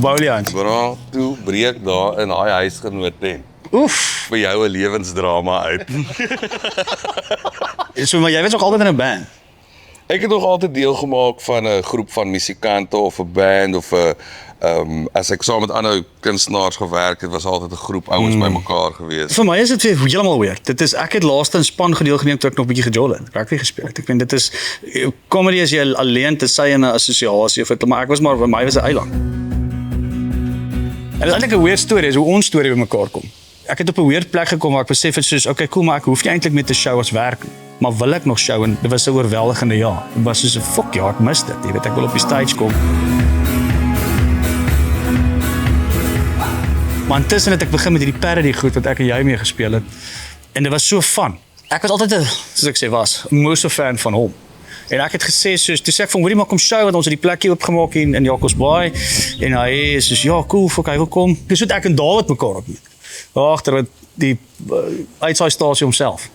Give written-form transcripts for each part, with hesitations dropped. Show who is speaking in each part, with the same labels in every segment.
Speaker 1: Boulians.
Speaker 2: Bra, toe breek daar in daai huisgenoot tent.
Speaker 1: Oef.
Speaker 2: Vir jou 'n lewensdrama uit.
Speaker 1: So, maar jy was ook altyd in 'n band?
Speaker 2: Ek het nog altyd deel gemaak van 'n groep van musikante of 'n band of 'n as ek saam met ander kunstenaars gewerk het, was altyd 'n groep ouens bymekaar gewees.
Speaker 1: Vir my is dit weer heeltemal weird. Ek het laaste in span gedeel geneem toe ek nog 'n bietjie gejol het. Rugby gespeel het. Ek weet dit is comedy as jy alleen te sy in 'n assosiasie of dit, maar ek was maar vir my was 'n eiland. En dit is eintlik 'n weird storie, is hoe ons storie bymekaar kom. Ek het op 'n weird plek gekom waar ek besef het soos, okay, cool, maar ek hoef nie eintlik met 'n show as werk nie. Maar wil ek nog show en dit was 'n oorweldigende ja. Dit was soos 'n fuck ja, ek mis dit. Jy weet ek wil op die stage kom. Maar intussen het ek begin met hierdie parody goed wat ek en jy mee gespeel het. En dit was so fun. Ek was altyd soos ek sê was, 'n moose fan van hom. En ek het gesê soos toe sê ek van hoorie maar kom show want ons het die plekkie oopgemaak in Jacobsbaai en hy is soos ja, cool, fuck hy wil kom. Dis wat ek en David mekaar opmeet. Agter wat die uitsaaistasie homself.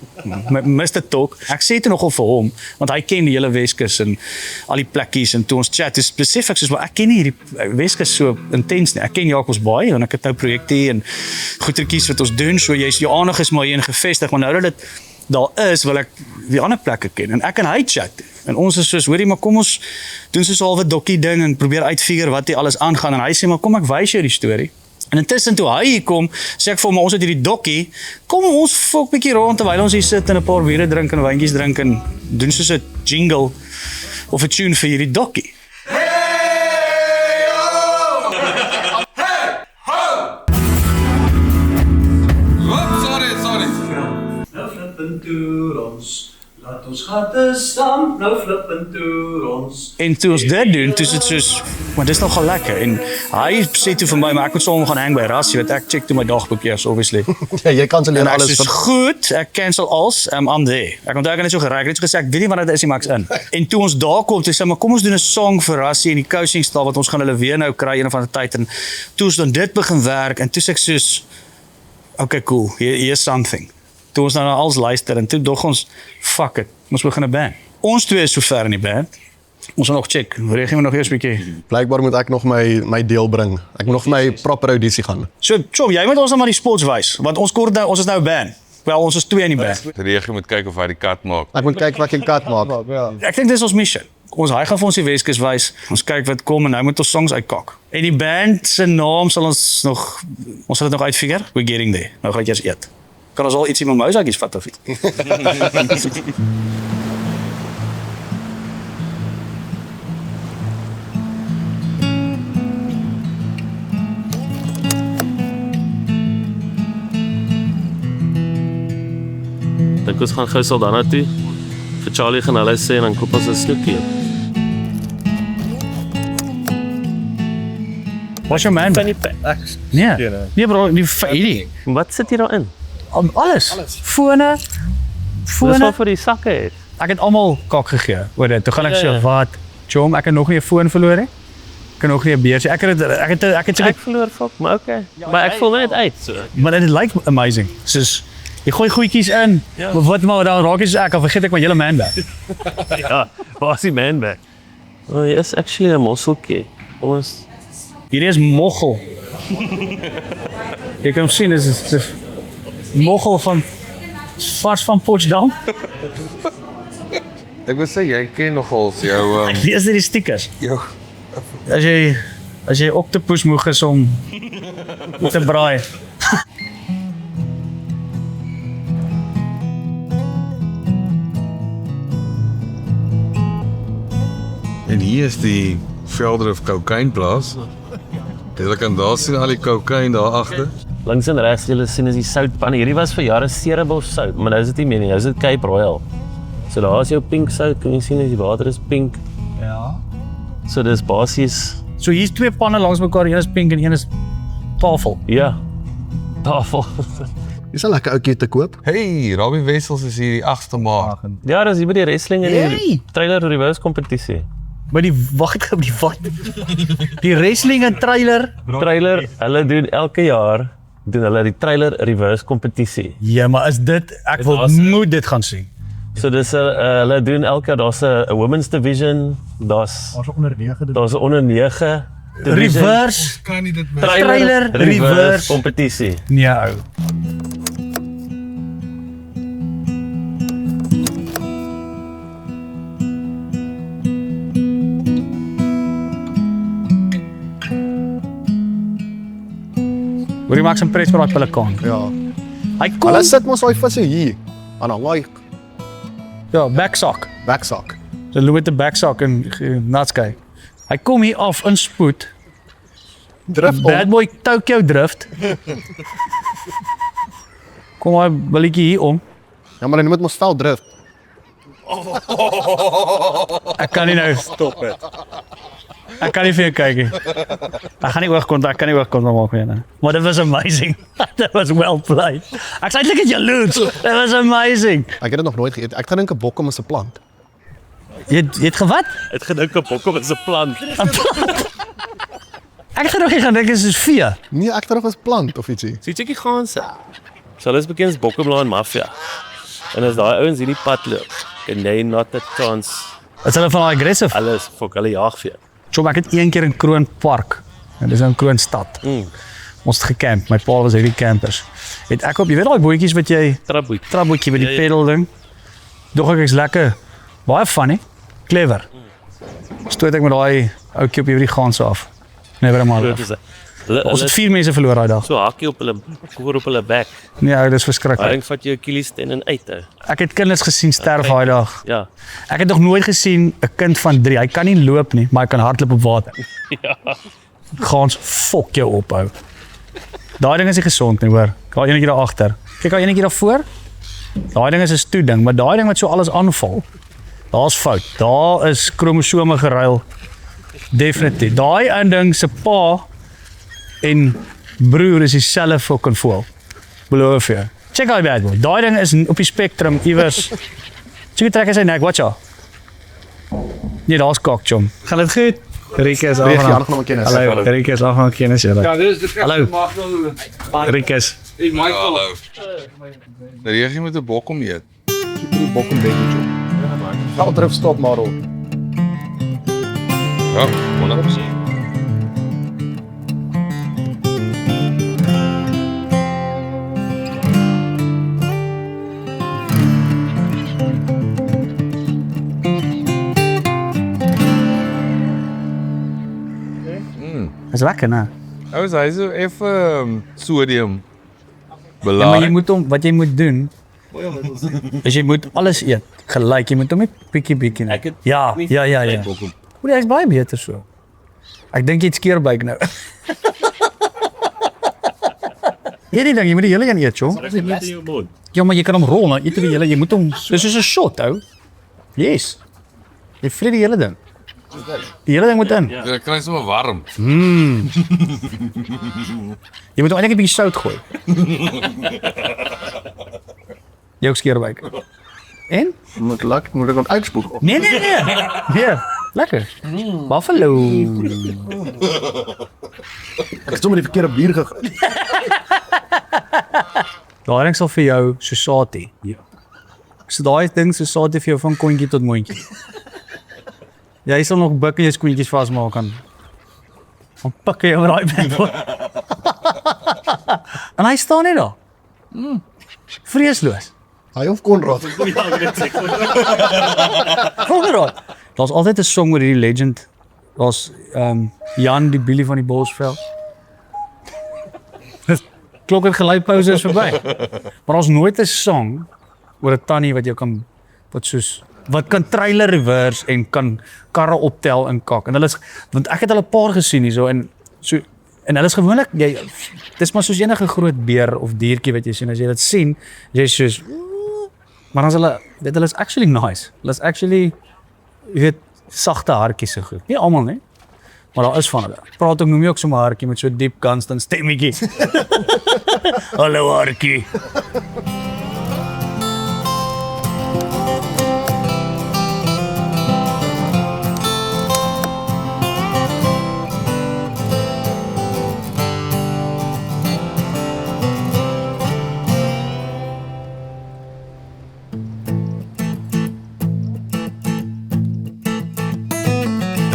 Speaker 1: Mr. Talk. Ek sê dit nogal vir hom want hy ken die hele Weskus en al die plekkies en toe ons chat is spesifiek soos maar ek ken nie hierdie Weskus so intens nie. Ek ken Jacobsbaai en ek het nou projekte en goetertjies wat ons doen. So jy's jou aandag is maar hier gevestig, maar nou dat dit daar is, wil ek die ander plekke ken en ek en hy chat. En ons is soos hoorie maar kom ons doen so 'n halwe dokkie ding en probeer uitfigure wat hier alles aangaan en hy sê maar kom ek wys jou die storie. En intussen toe hy hier kom, sê ek vir hom, ons het hierdie dokkie, kom ons fok bietjie rond terwyl ons hier sit en 'n paar biere drink en wyntjies drink en doen soos 'n jingle of 'n tune vir hierdie dokkie. Laat ons gatte stamp, nou flippend toe ons. En toe ons dit doen, toe is dit soos, maar dis nogal lekker. En hy sê toe vir my, maar ek moet saam gaan hang by Rassie, want ek check toe my dagboek eers, obviously.
Speaker 3: Ja, jy kanselleer alles.
Speaker 1: En ek sê, goed, ek cancel alles, I'm there. Ek onthou ek het net so geraak, ek het net so gesê, ek weet nie wanneer dit is nie, maar ek's in. En toe ons daar kom, toe sê, maar kom ons doen 'n song vir Rassie en die coaching style, wat ons gaan hulle weer nou kry, een of ander tyd. En toe ons dan dit begin werk, en toe sê ek soos, okay, cool, here's something. Toe ons nou alles luister en toe dog ons, fuck it, ons begin 'n band. Ons twee is so ver in die band. Ons moet nog check, regel we nog eers 'n bietjie.
Speaker 3: Blijkbaar moet ek nog my deel bring. Ek moet nog vir my proper audisie gaan.
Speaker 1: So, jy moet ons nou maar die spots wys, want ons is nou 'n band. Wel, ons is twee in die band.
Speaker 2: Regel moet kyk of hy die kat maak.
Speaker 3: Ek moet kyk wat ek kat maak.
Speaker 1: Ek dink dis ons mission. Hy gaan vir ons die Weskus wys. Ons kyk wat kom en nou moet ons songs uitkak. En die band se naam sal ons sal dit nog uitfigure. We're getting there. Nou gaan ek eers eet. Kan ons al ietsie met mousakies vat of iets?
Speaker 4: Dink ons gaan gou Saldanha toe. Vir Charlie gaan hulle sê en dan koop ons 'n snoekie.
Speaker 1: What's your man? Nee bro, hierdie.
Speaker 4: Wat sit hier daarin?
Speaker 1: Alles. Fone.
Speaker 4: Dis wat vir die sakke het.
Speaker 1: Ek het almal kak gegee oor dit. Toe gaan ek sê, wat? Chom, ek het nog nie 'n foon verloor nie. Ek kan nog nie 'n beursie. Ek het
Speaker 4: verloor, fuck, maar okay. Maar ek voel net uit so.
Speaker 1: Maar dit lyk amazing. Soos jy gooi goedjies in. Ja. Wat maar dan raak jy soos ek, dan vergeet ek my hele man bag.
Speaker 4: Ja, waar is die man bag? Oh, yes, actually 'n mosseltjie.
Speaker 1: Hierdie is moggel. Jy kan sien, dit is moggel van vars van Potchefstroom.
Speaker 2: Ek wil sê jy ken nogal jou
Speaker 1: Lees dit die stickers. As jy octopus moeg is om te braai.
Speaker 2: En hier is die Veldrif kokainplaas. Jy kan daar sien al die kokain daar agter.
Speaker 4: Links en regs julle sien is die soutpanne. Hierdie was vir jare Sterrebos sout, maar nou is dit nie meer nie. Nou is dit Cape Royal. So daar is jou pink sout, kan jy sien as die water is pink.
Speaker 1: Ja.
Speaker 4: So dis basies.
Speaker 1: So hier's twee panne langs mekaar, een is pink en een is tafel.
Speaker 4: Ja. Tafel.
Speaker 3: Dis 'n lekker ouetjie te koop.
Speaker 2: Hey, Robbie Wessels is hier die 8de Maart.
Speaker 4: Ja, dis hier by die wrestling en die trailer reverse kompetisie.
Speaker 1: By die wat? Die wrestling en trailer,
Speaker 4: hulle doen elke jaar die trailer reverse kompetisie.
Speaker 1: Ja, maar is dit moet dit gaan sien.
Speaker 4: So dis hulle doen elke jaar daar's 'n women's division, daar's onder 9
Speaker 1: reverse
Speaker 5: Kan nie dit my.
Speaker 1: trailer reverse.
Speaker 4: kompetisie.
Speaker 1: Nee, ou. Hoorie maak some press vir daai pelikaan.
Speaker 3: Ja.
Speaker 1: Hy kom.
Speaker 3: Hulle sit mos daai visse hier. Aan daai
Speaker 1: Ja, backsock.
Speaker 3: backsak.
Speaker 1: So loop met 'n backsock en natskei. Hy kom hier af in spoed.
Speaker 3: Drif
Speaker 1: Bad
Speaker 3: om.
Speaker 1: boy Tokyo drift. Kom hy billetjie hier om.
Speaker 3: Ja, maar hy moet mos vel drif.
Speaker 1: Ek kan nie nou stop dit. Ek kan nie vir jou kyk nie. Ek gaan nie oogkontak, kan nie oogkontak maak nie. Nee. Maar dit was amazing. That was well played. Ek sê eintlik het jaloers. That was amazing.
Speaker 3: Ek het dit nog nooit geëet. Ek gedink 'n bokkom is 'n plant.
Speaker 1: Jy het gewat?
Speaker 4: Het gedink 'n bokkom is 'n plant.
Speaker 1: Ek het nog nie gedink dit is vee.
Speaker 3: Nee, ek dink dit was plant of ietsie.
Speaker 4: So check die gaanse. So hulle is bekend as Bokkomlaan Mafia. En as daai ouens hierdie pad loop, and they not a chance.
Speaker 1: Is hulle van aggressive?
Speaker 4: Hulle is fok, hulle jaag vir jou.
Speaker 1: Chom, ek het een keer in Kroonpark. En dis nou in Kroonstad. Ons het gecamp. My pa was hierdie campers. Het ek op, jy weet daai bootjies wat jy
Speaker 4: Trapboot.
Speaker 1: trapbootjie met die
Speaker 4: Ja, ja.
Speaker 1: pedal ding. Dog ek's lekker. Baie funny. Clever. Stoot ek met daai ouetjie op hierdie gaanse af. Never
Speaker 4: Groot
Speaker 1: mind.
Speaker 4: is dit. Hulle
Speaker 1: Ons het
Speaker 4: hulle
Speaker 1: 4 mense verloor daai dag.
Speaker 4: so hakkie op hulle koor op hulle bek.
Speaker 1: Nee, ou, dis
Speaker 4: Daai
Speaker 1: verskriklik.
Speaker 4: ding vat jou Achilles tendon uit. Hè.
Speaker 1: Ek het kinders gesien sterf daai dag.
Speaker 4: Ja.
Speaker 1: Ek het nog nooit gesien 'n kind van 3. Hy kan nie loop nie, maar hy kan hardloop op water.
Speaker 4: Ja.
Speaker 1: Gaans fok jou op, ou. Daai ding is nie gesond nie, hoor. Daai enetjie daar agter. Kyk, daai enetjie daar voor. Daai ding is 'n stoeding, maar daai ding wat so alles aanval. Daar's fout. Daar is kromosome geruil. Definitief. Daai een ding se pa en broer is dieselfde fucking voel. Beloof jou. Check out bad boy. Daai ding is op die spectrum iewers. Check trek sy nek, watch out. Nee, daar's kak, chom. Gaan dit goed? Rikus
Speaker 3: Regie aangenaam kennis.
Speaker 1: Hallo, Rikus aangenaam kennis julle.
Speaker 5: Ja, dit is dit.
Speaker 1: Hallo.
Speaker 5: Mag wel.
Speaker 1: Rikus.
Speaker 5: Hey Michael.
Speaker 2: Hallo. Die regie moet 'n bokkom eet.
Speaker 3: Die bokkom weggetje. Vel drif stop maar op.
Speaker 2: Ja, 100%.
Speaker 1: Dis lekker, né?
Speaker 2: Ou, hy is effe sodium
Speaker 1: Ja, maar jy
Speaker 2: belaai.
Speaker 1: moet hom wat jy moet doen. Is jy moet alles eet gelyk. Jy moet hom net bietjie net.
Speaker 4: Ek het
Speaker 1: Ja,
Speaker 4: nie
Speaker 1: ja, ja, ja.
Speaker 4: bokkom.
Speaker 1: Hoe hy's baie beter so. Ek dink jy het skeerbuik nou. Hierdie ding, jy moet die hele een eet, jong.
Speaker 4: Dis net in jou mond.
Speaker 1: Ja, maar jy kan hom rol, nou. Eet die hele, jy moet hom. Dis soos 'n shot, ou. Yes. Jy vreet die hele ding. Die hele ding moet in.
Speaker 2: Ja, Dit kry sommer warm.
Speaker 1: Jy moet hom eintlik 'n bietjie sout gooi. Jou skeerbuik. En?
Speaker 3: Moet ek hom uitspoeg?
Speaker 1: Nee, nee, nee. Nee, lekker. Buffalo.
Speaker 3: Ek het sommer die verkeerde bier gegee.
Speaker 1: Daai ding sal vir jou sosati. Ja. So daai ding sosati vir jou van kontjie tot mondjie. Jy sal nog buk en jou skoentjies vasmaak aan. Dan pik jy oor daai bed. En hy staan net daar. Vreesloos.
Speaker 3: Hy of Konrad.
Speaker 1: Konrad. Daar's altyd 'n song oor hierdie legend. Daar's Jan die Billy van die Bosveld. Klok het gelei, pause is verby. Maar daar's nooit 'n song oor 'n tannie wat jou kan wat kan trailer reverse en kan karre optel en kak. En hulle is want ek het hulle 'n paar gesien hierso en hulle is gewoonlik dis maar soos enige groot beer of diertjie wat jy sien as jy dit sien, jy's soos maar dan is hulle is actually nice. Hulle is actually jy weet sagte hartjies so goed. Nie almal nie. Maar daar is van hulle. Praat ook noem jy ook so 'n hartjie met so diep constant stemmetjie. Hallo hartjie.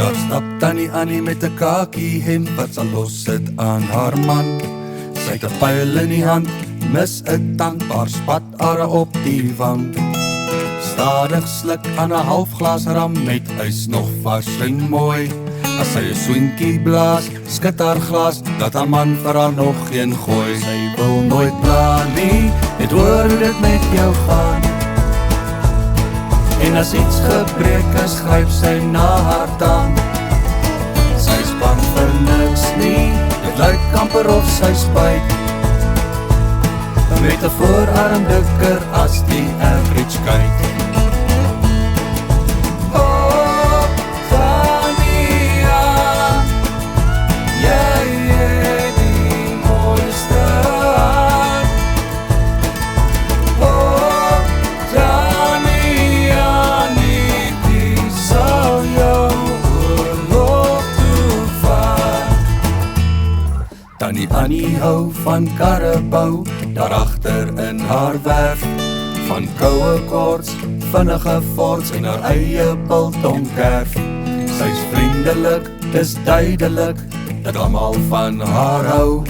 Speaker 5: Daar stap Tannie Annie met 'n kakie hemp wat sal los sit aan haar man. Sy het 'n pyl in die hand, mis 'n tand, paar spatare op die wand. Stadig sluk aan 'n halfglas ram met ys nog vars en mooi. As sy 'n swinkie blaas, skud haar glas, dat haar man vir haar nog geen gooi. Sy wil nooit pla nie, net hoor hoe dit met jou gaan. En as iets gebreek is, gryp sy na haar tand. Sy is bang vir niks nie, dit lyk amper of sy spyt. Met 'n voorarm dikker as die average kite. Oh, Tania, jy het die mooiste hand. Oh, Tania, die sal jou oorloop toe vat. Tannie Annie hou van karrebou, daarachter in haar werf. Van koue koorts, vinnige forts en haar eie biltongkerf. Sy's vriendelik, dis duidelik, dat almal van haar hou.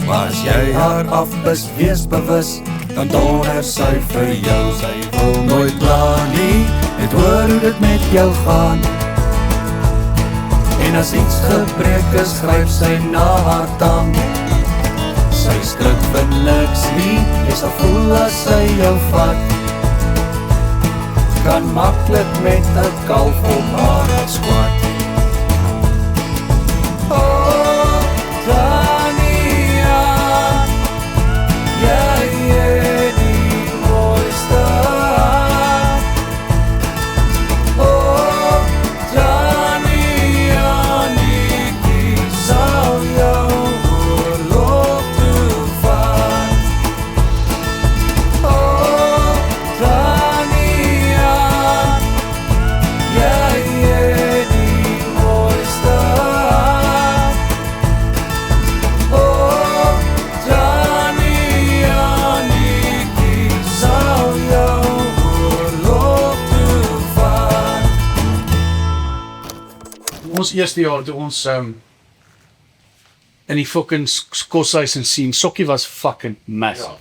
Speaker 5: Maar as jy haar afbis, wees bewus, dan donder sy vir jou. Sy wil nooit pla nie, net hoor hoe dit met jou gaan. En as iets gebreek is, gryp sy na haar tand. Sy skrik vir niks nie, jy sal voel as sy jou vat. Kan maklik met 'n kalf op haar squat. Oh, Tania, jy het die mooiste hand. Oh, Tania, die sal jou oorloop toe vat. Oh, Tania, jy het die mooiste hand. Oh, Tania, die sal jou oorloop toe vat.
Speaker 1: Ons eerste jaar toe ons in die fucking koshuis en sien, Sokkie was fucking massive.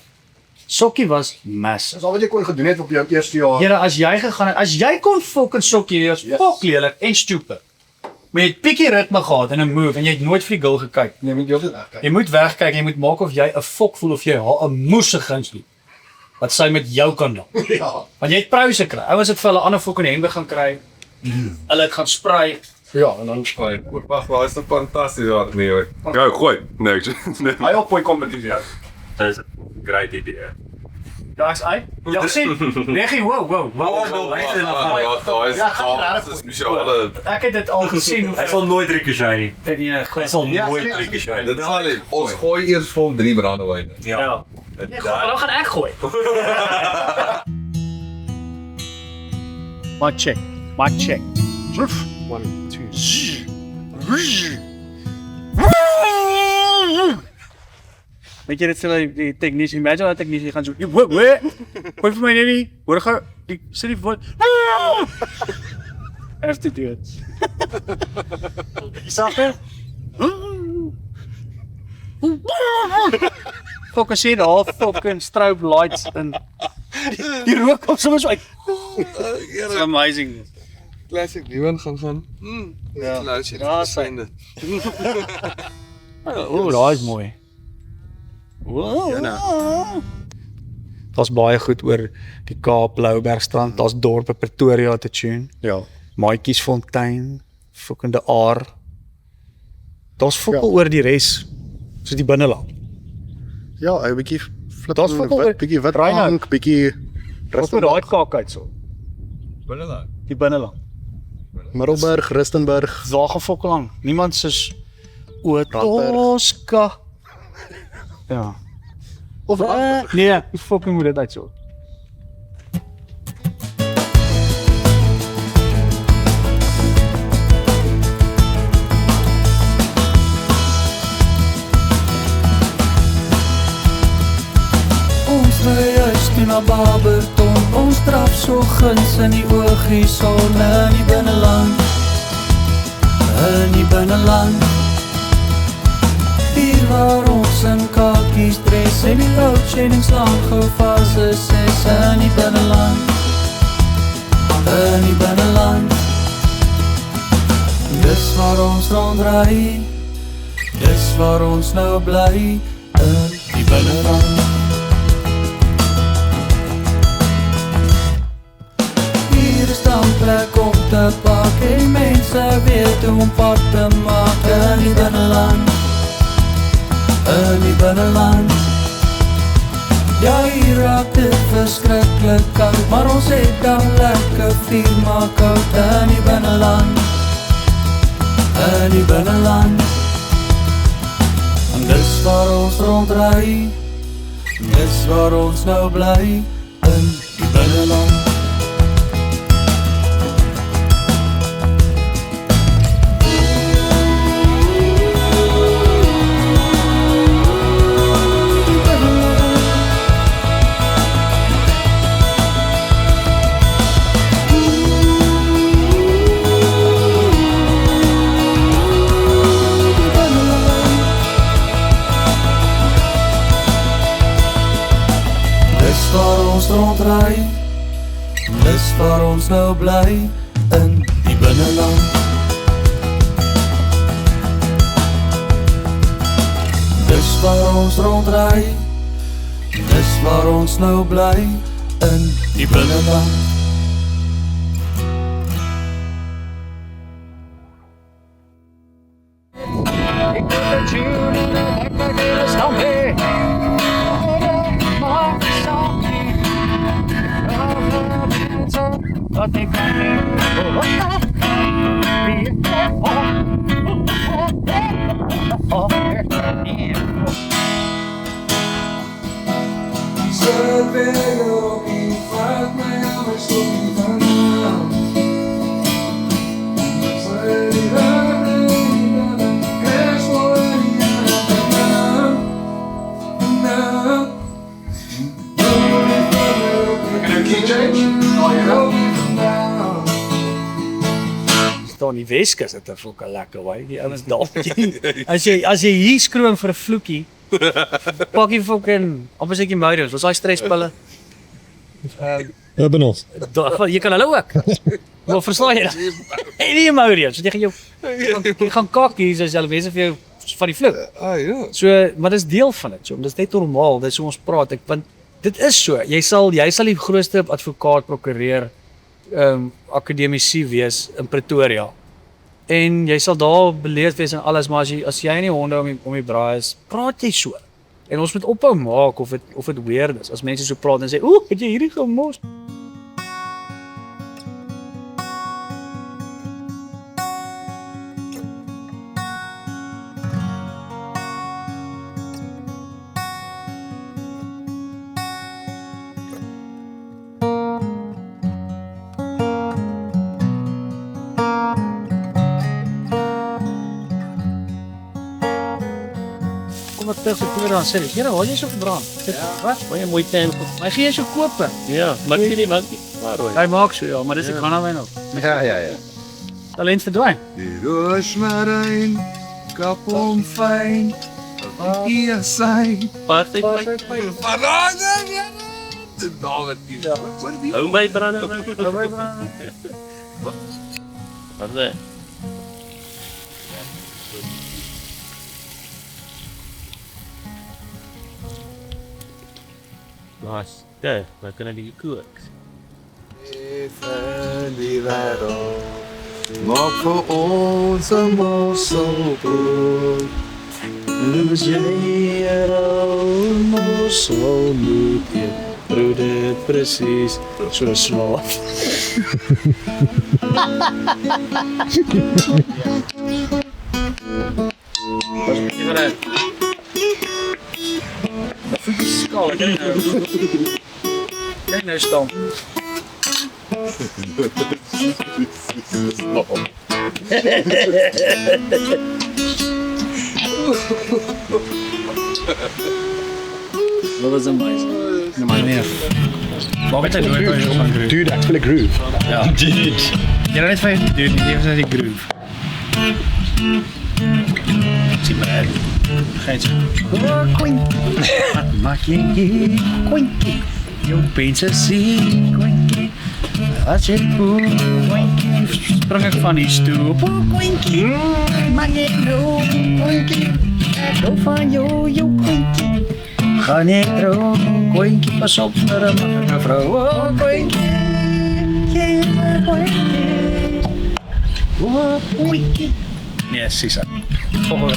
Speaker 1: Sokkie was massive.
Speaker 3: Dis al wat jy kon gedoen het op jou eerste jaar.
Speaker 1: Here, as jy gegaan het, as jy kon fucking Sokkie wees, fuck lelik en stupid. Maar jy het pikkie ritme gehad en 'n move en jy het nooit vir die girl gekyk.
Speaker 3: Nee, moet jy altyd wegkyk.
Speaker 1: Jy moet wegkyk, jy moet maak of jy 'n fok voel of jy haar 'n moese guns doen. Wat sy met jou kan doen.
Speaker 3: Ja.
Speaker 1: Want jy het prouse kry. Ouens het vir hulle ander fucking hemde gaan kry. Hulle het gaan spray.
Speaker 3: Ja, en dan
Speaker 6: Wag, maar is toch fantastisch wat nee hoor. Ja, gooi. Nee, nee.
Speaker 1: Hy op gooi kompetisie uit.
Speaker 4: Dit is 'n great idee.
Speaker 1: Daar's hy. Ja, sien. Nee, wow. Ek het dit al gesien.
Speaker 4: Hy sal nooit ricochet nie.
Speaker 1: Nee,
Speaker 4: Hy sal nooit ricochet nie.
Speaker 6: Dit is alleen. Ons gooi eers vol 3 brandewyne.
Speaker 4: Ja.
Speaker 1: dan gaan ek gooi. Maar check. One, two. Weet jy dit sê die tegnisie, imagine dat tegnisie gaan so. Gooi vir my net nie. Hoor gou, die sit die woord. Have to do it. Sache? Focus hier daar, fucking strobe lights en die rook kom soms uit. It's amazing.
Speaker 6: Classic, die een gaan.
Speaker 1: Ja,
Speaker 6: Luister,
Speaker 1: daar is hy. Daar is mooi. Daar's baie goed oor die Kaap, Louwbergstrand, daar's dorpe Pretoria te tune.
Speaker 3: ja.
Speaker 1: Maatjiesfontein, fucking de Aar. Daar's fokol oor die res, soos die binneland.
Speaker 3: Ja, 'n bietjie flip.
Speaker 1: Daar's fokol
Speaker 3: bietjie wit
Speaker 1: Reinout.
Speaker 3: aank, bietjie
Speaker 1: Wat moet daai kaak uit so?
Speaker 6: Binneland.
Speaker 1: Die binneland.
Speaker 3: Middelburg, Rustenburg.
Speaker 1: Daar gaan fokol aan. Niemand soos
Speaker 3: Randburg.
Speaker 1: Otoska. Ja.
Speaker 3: Of
Speaker 1: Nee, die fucking moet dit uit so.
Speaker 5: Ons ry juist toe na Barberton. Ons draf so guns in die oogie son in die binneland. in die binneland. Hier waar ons in kakies dress en die loadsheddings lang gevas is in die binneland. In die binneland. Dis waar ons rondry, dis waar ons nou bly, in die binneland. Hier is dan plek om te pak en mense weet hoe om pad te maak in die binneland. In die binneland. Ja, hier raak dit verskriklik koud, maar ons het dan lekker vuur maak koud in die binneland. In die binneland. En dis waar ons rondry, dis waar ons nou bly, in die binneland. Rondry, dis waar ons nou bly, in die binneland. Dis waar ons rondry, dis waar ons nou bly, in die binneland. Ek wil dat jy wat ek
Speaker 7: aan die Weskus het 'n fucking lekker wy. Die ouens dalkie. As jy hier skroom vir 'n vloekie, pak jy fucking amper seker Mouros, was daai stresspille.
Speaker 3: Urbanos.
Speaker 7: Jy kan hulle ook. Maar verstaan jy? En nie Mouros, want jy gaan kakkies as jy mense vir jou van die vloek.
Speaker 2: Ja.
Speaker 7: So, maar dis deel van dit. So, dis net normaal, dis hoe ons praat. Want dit is so. Jy sal die grootste advokaat, prokureur, akademisie wees in Pretoria. En jy sal daar beleefd wees en alles, maar as jy nie honde om die braai is, praat jy so. En ons moet ophou maak of dit weird is. As mense so praat en sê, "Oeh, het jy hierdie gemors?" Wat terug so dan sê, "Here, waar jy so gebrand?" Wat?
Speaker 4: Baie mooi tent.
Speaker 7: My gee jy so kope.
Speaker 4: Ja, maar nie maar hoor.
Speaker 7: Hy maak so, ja, maar dis 'n kanawyn ook.
Speaker 2: Ja.
Speaker 7: Talent verdwyn.
Speaker 5: Die roosmaryn, kap hom fyn, hier sy.
Speaker 4: Party.
Speaker 5: Verrader, ja. Dit nou die.
Speaker 4: Hou my brander. Wat sê? Nice. Daar, maar kan die kook.
Speaker 5: Van die wêreld, maak vir ons 'n mossel. Is jy mossel moet jy proe dit presies so smaak.
Speaker 7: Skal, kijk nou staan. Dat was amazing. Nee, maar nee. Waar weet je nooit waar je zo van groove?
Speaker 3: Dude, ek wil 'n groove.
Speaker 7: Ja. Dude. Jy het net van dude, jy was net die groove. Sien maar. Geet. Oh, koentjie. Wat maak jy hier? Koentjie. Jou pense sien, koentjie. As jy boe, koentjie. Spring ek van die stoel. Oh, koentjie. Maak jy nou, koentjie. Ek hou van jou koentjie. Gaan jy trouw, koentjie, pas op vir 'n makkelijke vrou. Oh, koentjie. Koentjie. Oh, koentjie. Nee, Sisa. Volgende.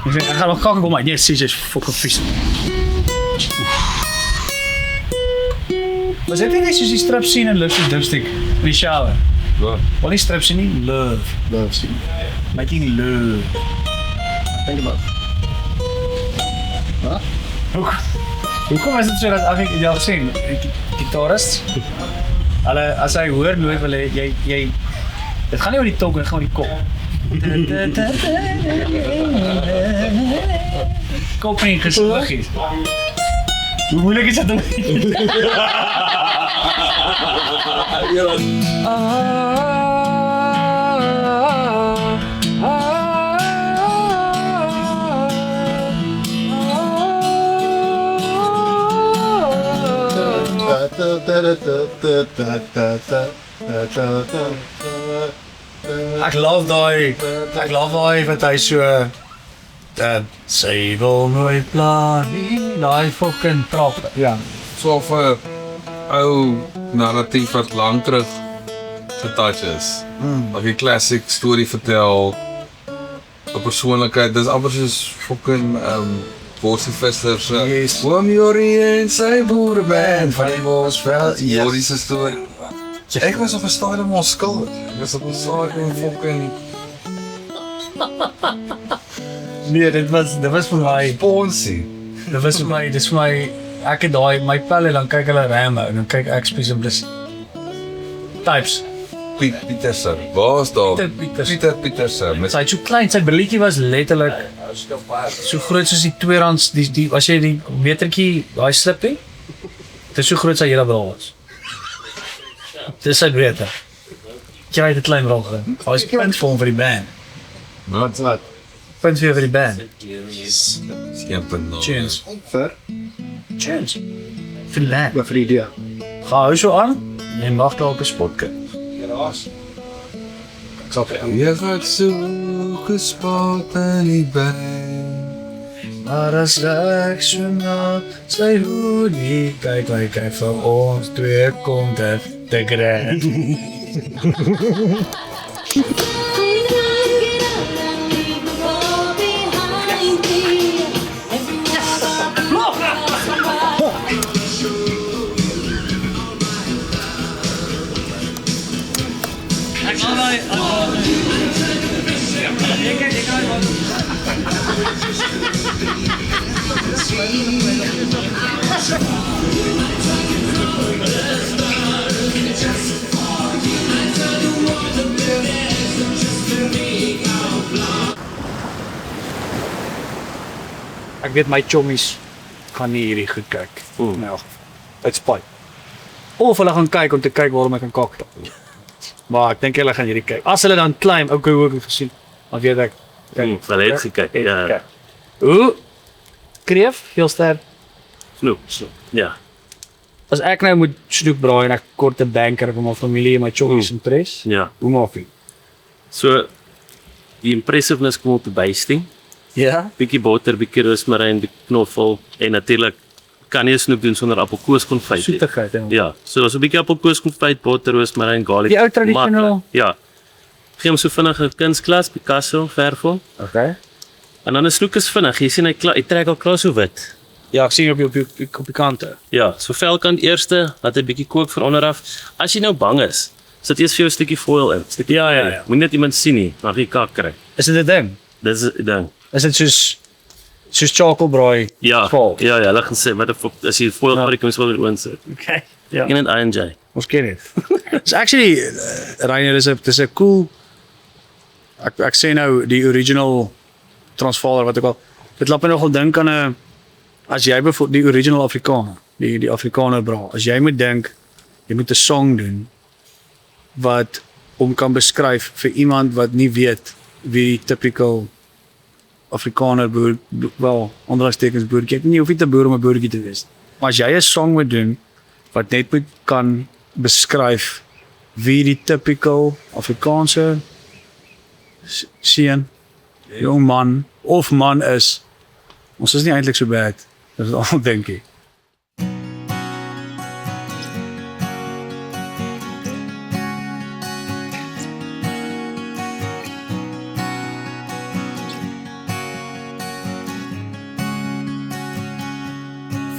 Speaker 7: Ik ga nog kakken op mij. Nee, Sisa is fucking vies. Maar zit je niet zoals die strip zien en love dipstick in die shower?
Speaker 6: Wat?
Speaker 7: Wat die strip zien niet? Love.
Speaker 3: Love zien.
Speaker 7: Making love.
Speaker 3: Think about.
Speaker 7: Hoekom is het zo dat as ek jy al gesien, gitarist, hulle as hy hoor nooit wil jy dit gaan nie oor die tong, dit gaan oor die kop. Kop nie gesluggies. Hoe moeilik is dit om? Ek love daai wat hy so sy wil nooit pla nie, daai fucking trap. Ja.
Speaker 6: So vir ou narratief wat lank terug getouch is. Of jy classic story vertel, 'n persoonlikheid, dis amper soos fucking Bosie Visser se
Speaker 7: Yes.
Speaker 6: Oom Jorie en sy boereband van die Bosveld. Jorie se storie. Ek was op 'n stadium onskuld. Ek was op 'n stadium fucking
Speaker 7: Nee, dit was vir my.
Speaker 6: Ponsie.
Speaker 7: Dit was vir my, dis vir my, ek het daai, my pelle, dan kyk hulle Rambo, en dan kyk ek Spesialis. Types.
Speaker 6: Piet Pieterse. Waar's daar?
Speaker 7: Pieter
Speaker 6: Pieterse. Met
Speaker 7: Sy so klein, sy billetjie was letterlik so groot soos die R2, die as jy die metertjie, daai slippie, dit is so groot sy hele bril was. Dis sy breedte. Kry dit klein bril gedaan. Hy is punt vir hom vir die band.
Speaker 3: Wat?
Speaker 7: Punt vir die band.
Speaker 6: skempen nou.
Speaker 7: Tunes.
Speaker 3: Vir?
Speaker 7: Tunes. Vir land.
Speaker 3: Maar vir die idee.
Speaker 7: Ga hou so aan, jy mag daar op 'n spot kyk.
Speaker 3: Ek sal vir
Speaker 6: Jy gaat so gespaard in die band.
Speaker 7: Maar as ek so na sy hoodie kyk, kyk vir ons twee kom dit te grand. Ek weet my chommies gaan nie hierdie goed kyk. Nou, dit spyt. Of hulle gaan kyk om te kyk waarom ek kan kak. Maar ek dink hulle gaan hierdie kyk. As hulle dan climb, okay, hoe ek het gesien. Dan weet ek.
Speaker 4: Wel het gekyk. Ja.
Speaker 7: Hoe? Kreef, heel sterk.
Speaker 4: Snoep. Ja.
Speaker 7: As ek nou moet snoep braai en ek kort 'n banker vir my familie en my chommies impres,
Speaker 4: Ja.
Speaker 7: hoe maak ek?
Speaker 4: So die impressiveness kom op die bysting.
Speaker 7: Ja?
Speaker 4: Bietjie botter, bietjie roosmaryn, bietjie knoffel en natuurlik kan jy snoep doen sonder appelkoeskonfyt nie.
Speaker 7: Soetigheid.
Speaker 4: Ja, so daar's 'n bietjie appelkoeskonfyt, botter, roosmaryn, garlic.
Speaker 7: Die ou tradisionele.
Speaker 4: maklik. Ja. Gee hom so vinnig 'n kunsklas, Picasso, verf hom.
Speaker 7: Okay.
Speaker 4: En dan 'n snoek is vinnig. Jy sien hy trek al klaar so wit.
Speaker 7: Ja, ek sien op die kante.
Speaker 4: Ja, so velkant eerste, laat hy bietjie kook van onder af. As jy nou bang is, sit eers vir jou 'n stukkie foil in. Stukkie
Speaker 7: Ja, ja,
Speaker 4: foil.
Speaker 7: ja.
Speaker 4: Moenie net iemand sien nie, dan gaan jy kak kry.
Speaker 7: Is dit 'n ding?
Speaker 4: Dis 'n ding.
Speaker 7: Is dit soos chakelbraai?
Speaker 4: Ja.
Speaker 7: Foil?
Speaker 4: Ja, hulle gaan sê, wat as jy foil
Speaker 7: Ja.
Speaker 4: gebruik, moet jy wel weer oorsit.
Speaker 7: Okay. Ja.
Speaker 4: In 'n INJ.
Speaker 7: Ons ken dit. It's actually Reiner is 'n cool ek sê nou die original Transvaal wat ook al. Dit laat my nogal dink aan 'n as jy byvoorbeeld die original Afrikaner, die Afrikaner bra. As jy moet dink jy moet 'n song doen wat hom kan beskryf vir iemand wat nie weet wie die typical Afrikaner boer, wel, onderstekens boertjie. Ek weet nie of dit 'n boer om 'n boertjie te wees. Maar as jy 'n song moet doen wat net moet kan beskryf wie die typical Afrikaanse seun, jong man of man is, ons is nie eintlik so bad. Dis al dink ek.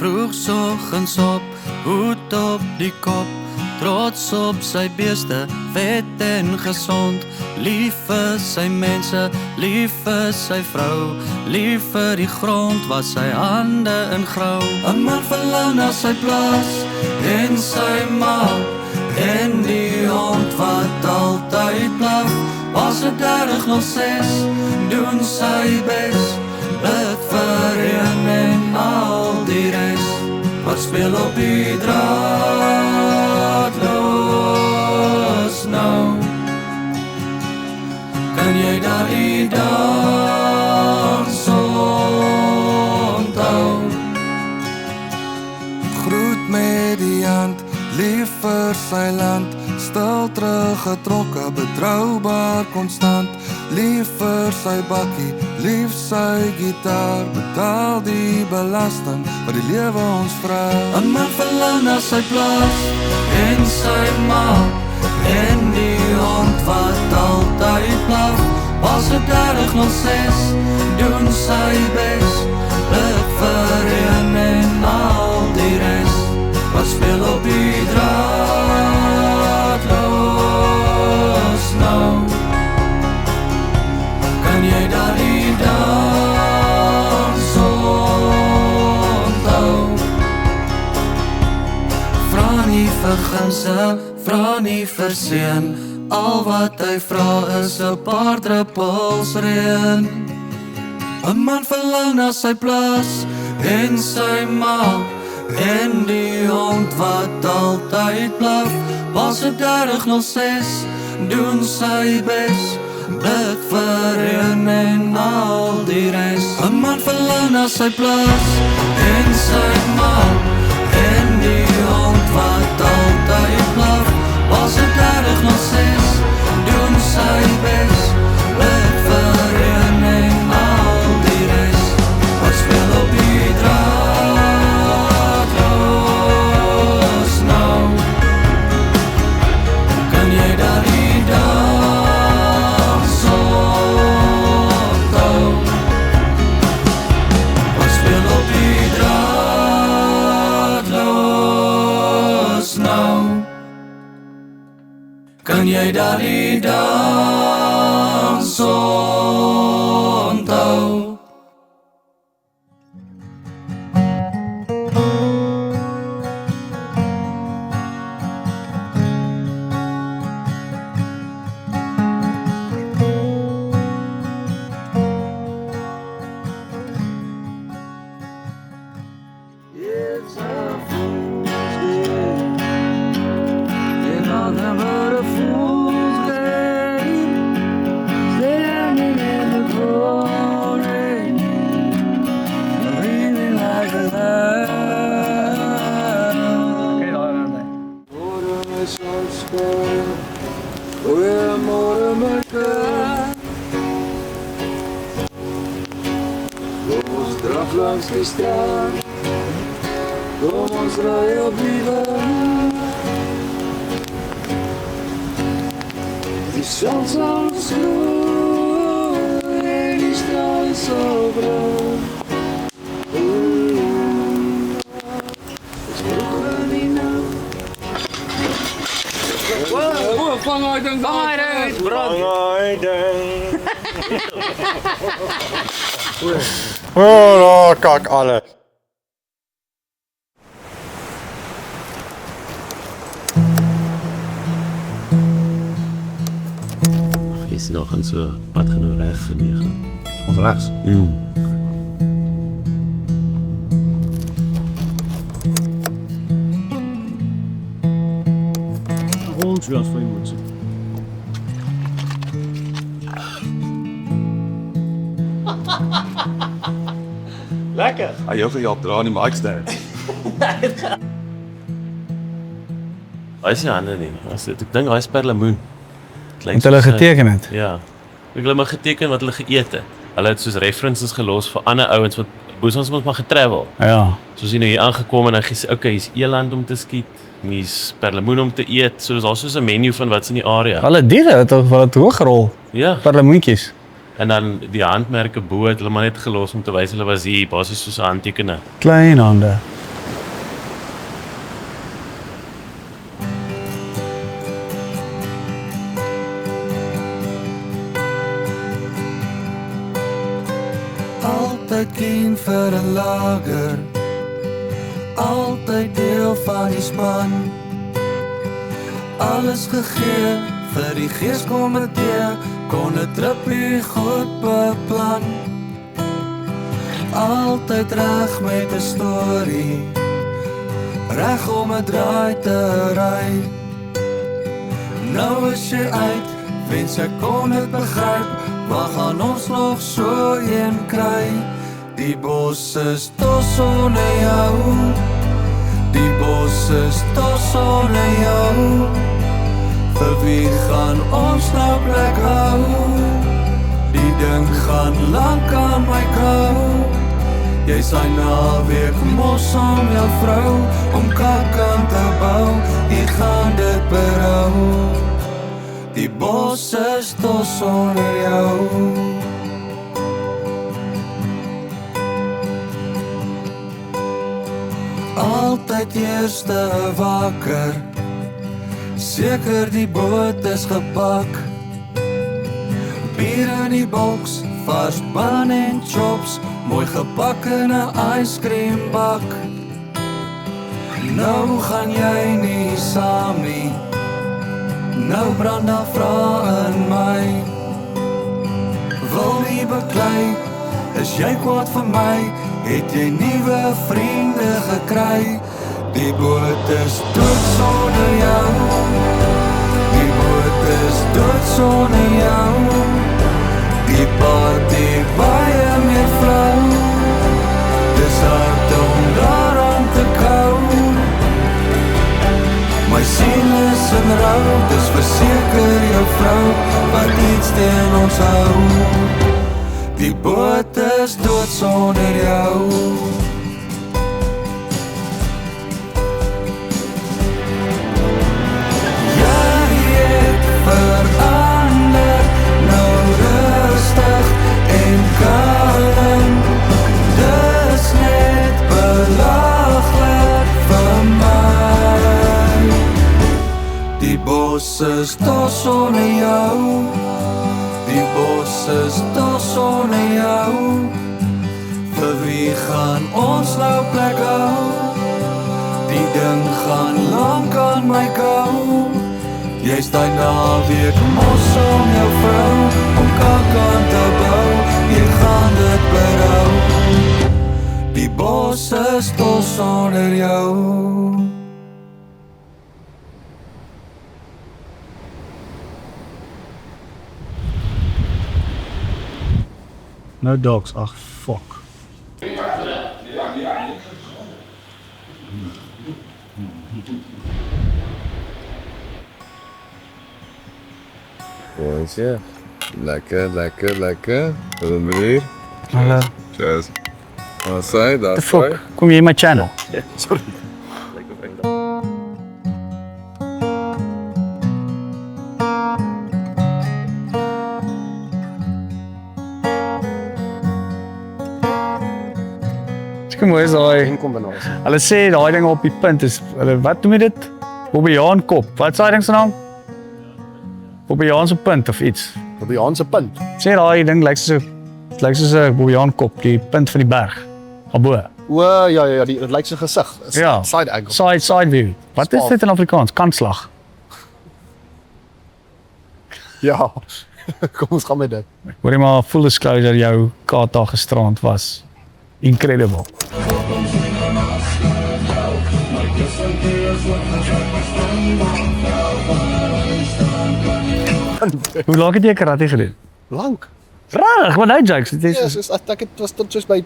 Speaker 5: Vroegsoggends op, hoed op die kop, trots op sy beeste, vet en gesond. Lief vir sy mense, lief vir sy vrou, lief vir die grond waar sy hande in grou. 'n man verlang na sy plaas en sy ma, en die hond wat altyd blaf. Was dit 3006, doen sy bes, bid vir een en al die res, wat speel op die draadloos nou. Kan jy daardie dans onthou?
Speaker 8: Groet met die hand, lief vir sy land, stil teruggetrokke, betroubaar konstant. Lief vir sy bakkie, lief sy gitaar, betaal die belasting wat die lewe ons vra.
Speaker 5: 'n man verlang na sy plaas en sy ma, en die hond wat altyd blaf. Was dit 3006, doen sy bes, bid vir een en al die res, wat speel op die draadloos nou. Kan jy daardie dans onthou? Vra nie vir gunste, vra nie vir seën, al wat hy vra is 'n paar druppels reën. 'n man verlang na sy plaas en sy ma, en die hond wat altyd blaf. Was dit 3006, doen sy bes, bid vir een en al die res. 'n man verlang na sy plaas en sy ma, en die hond wat altyd blaf. Was dit 3006, doen sy bes, bid vir een en al die res, wat speel op die draadloos nou. Kan jy daardie dans onthou? Wat speel op die draadloos nou? Kan jy daardie dans onthou? It's a fool's game, and nothing but a fool's game, standing in the pouring, breathing like a lamb. Mortimer Sunspur, we're Mortimer Gun. Ons draf langs die straat, kom ons ry op die weg. Die son sal ons gloei en die strale sal brand. Ons vroeg in die nacht. Vang uit en vang uit, brand.
Speaker 3: Oh, kak alles.
Speaker 4: Is nog aan so pad genoeg reg vir 9.
Speaker 3: Ons rechts.
Speaker 7: Ons wel vir moet.
Speaker 4: Lekker.
Speaker 2: Hy jou vir jou dra nie, maar ek staan.
Speaker 4: Hy is nie hande nie. Ek dink hy is perlemoen.
Speaker 1: Want hulle geteken het.
Speaker 4: Ja. Ek hulle maar geteken wat hulle geëet het. Hulle het soos references gelos vir ander ouens wat ons moet maar getravel.
Speaker 1: Ja.
Speaker 4: Soos jy nou hier aangekom en hy gesê, okay, hier's eland om te skiet, hier's perlemoen om te eet. So daar's soos 'n menu van wat's in die area.
Speaker 1: Hulle diere het toch wel 'n hoogrol.
Speaker 4: Ja.
Speaker 1: Perlemoentjies.
Speaker 4: En dan die handmerke bo het hulle maar net gelos om te wys hulle was hier, basies soos 'n handtekene.
Speaker 1: Klein hande.
Speaker 8: Altyd keen vir 'n lager, altyd deel van die span. Alles gegee vir die geeskomitee, kon 'n tripie goed beplan. Altyd reg met 'n storie, reg om 'n draai te ry. Nou is jy uit, wens ek kon dit begryp, waar gaan ons nog so een kry? Die bos is tot sonder jou, die bos is tot sonder jou. Vir wie gaan ons nou plek hou? Die ding gaan lank aan my kou. Jy sy naweek mos om jou vrou, om kakant te bou, jy gaan dit berou. Die bos is tot sonder jou. Altyd eerste wakker, seker die boot is gepak. Bier in die boks, vars ban en chops, mooi gepak in 'n ijskriembak. Nou gaan jy nie saam nie, nou brand daar vrae in my. Wil nie beklei, is jy kwaad vir my, het jy nuwe vriende gekry. Die boot is dood sonder jou, die boot is dood sonder jou. Die party baie meer vrou, dis hard om daaraan te kou. My siel is in rou, dis verseker jou vrou, wat iets teen ons hou. Die boot is dood sonder jou. Verander, nou rustig en kalm. Dis net belaglik vir my. Die bos is tot sonder jou, die bos is tot sonder jou. Vir wie gaan ons nou plek hou? Die ding gaan lank aan my kou. Jy staan naweek mos om jou vrou, om kakant te bou, jy gaan dit berou. Die bos is tot sonder jou.
Speaker 1: No dogs, ag fuck.
Speaker 2: Ons ja. Lekker, lekker, lekker. Wat is meneer?
Speaker 1: Hallo.
Speaker 2: Cheers. Wat sê dat?
Speaker 1: The fuck? Kom jy in my channel?
Speaker 4: Sorry.
Speaker 1: Kom mooi is daai.
Speaker 3: En kombinasie.
Speaker 1: Hulle sê daai ding op die punt is hulle wat noem jy dit? Bobbejaan kop. Wat is daai ding se naam? Bobbejaan se punt of iets.
Speaker 3: Op die Jaanse punt.
Speaker 1: Sê daai ding lyk soos 'n bobbejaan kop, die punt van die berg. Abo.
Speaker 3: O ja, dit lyk so gesig.
Speaker 1: Ja.
Speaker 3: Side angle.
Speaker 1: Side view. Wat is dit in Afrikaans? Kantslag.
Speaker 3: Ja. Kom ons gaan met dit.
Speaker 1: Hoorie maar full disclosure jou kaart daar gisterand was incredible. Hoe lank het jy karate gedoen?
Speaker 3: Lank.
Speaker 7: Rarig, wat nou jokes? Dit
Speaker 3: Ja,
Speaker 7: is
Speaker 3: soos, ek het was tot soos by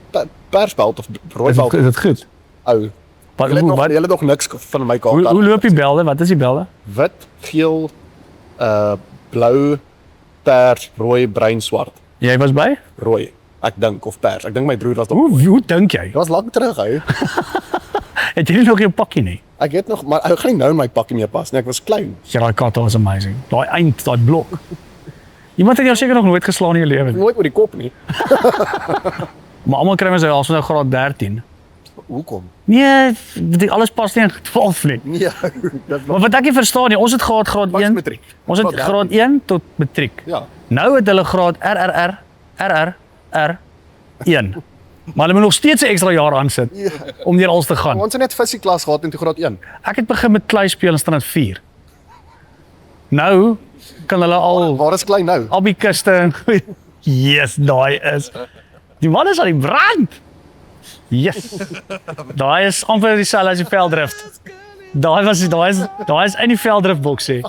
Speaker 3: persbelt of
Speaker 7: is
Speaker 3: rooibelt.
Speaker 7: dit goed?
Speaker 3: Ou.
Speaker 7: Wat,
Speaker 3: Julle het
Speaker 7: hoe,
Speaker 3: nog
Speaker 7: wat,
Speaker 3: julle het nog niks van my kaart.
Speaker 7: hoe loop die belde? Wat is die belde?
Speaker 3: Wit, geel, blou, pers, rooi, bruin, swart.
Speaker 7: Jy was by?
Speaker 3: Rooi. Ek dink of pers. Ek dink my broer was nog.
Speaker 7: Hoe dink jy?
Speaker 3: Dit was lank terug ou.
Speaker 7: Het jy nie nog jou pakkie nie?
Speaker 3: Ek het nog maar ek gaan nie nou in my pakkie meer pas nie. Ek was klein.
Speaker 7: Ja, daai kaart was amazing. Daai eind, daai blok. Iemand het jou seker nog nooit geslaan in jou lewe nie.
Speaker 3: Nooit oor die kop nie.
Speaker 7: Maar almal kry mens as nou graad 13.
Speaker 3: Hoekom?
Speaker 7: Nee, alles pas nie in valvlieg.
Speaker 3: Nee, dit
Speaker 7: Maar wat ek nie verstaan nie, ons het gehad graad
Speaker 3: was
Speaker 7: 1.
Speaker 3: matriek.
Speaker 7: Ons het
Speaker 3: Graad
Speaker 7: graad 1 tot matriek.
Speaker 3: Ja.
Speaker 7: Nou het hulle graad RR 1. Maar hulle moet nog steeds 'n ekstra jaar aansit om deur alles te gaan.
Speaker 3: Ons het net visie klas gehad in toe graad 1.
Speaker 7: Ek het begin met klei speel in standaard 4. Nou kan hulle al
Speaker 3: Waar is klein nou?
Speaker 7: Abikuste en yes, daai is. Die man is aan die brand. Yes. Daai is amper dieselfde as die velddrift. Daai is in die velddrift boksie.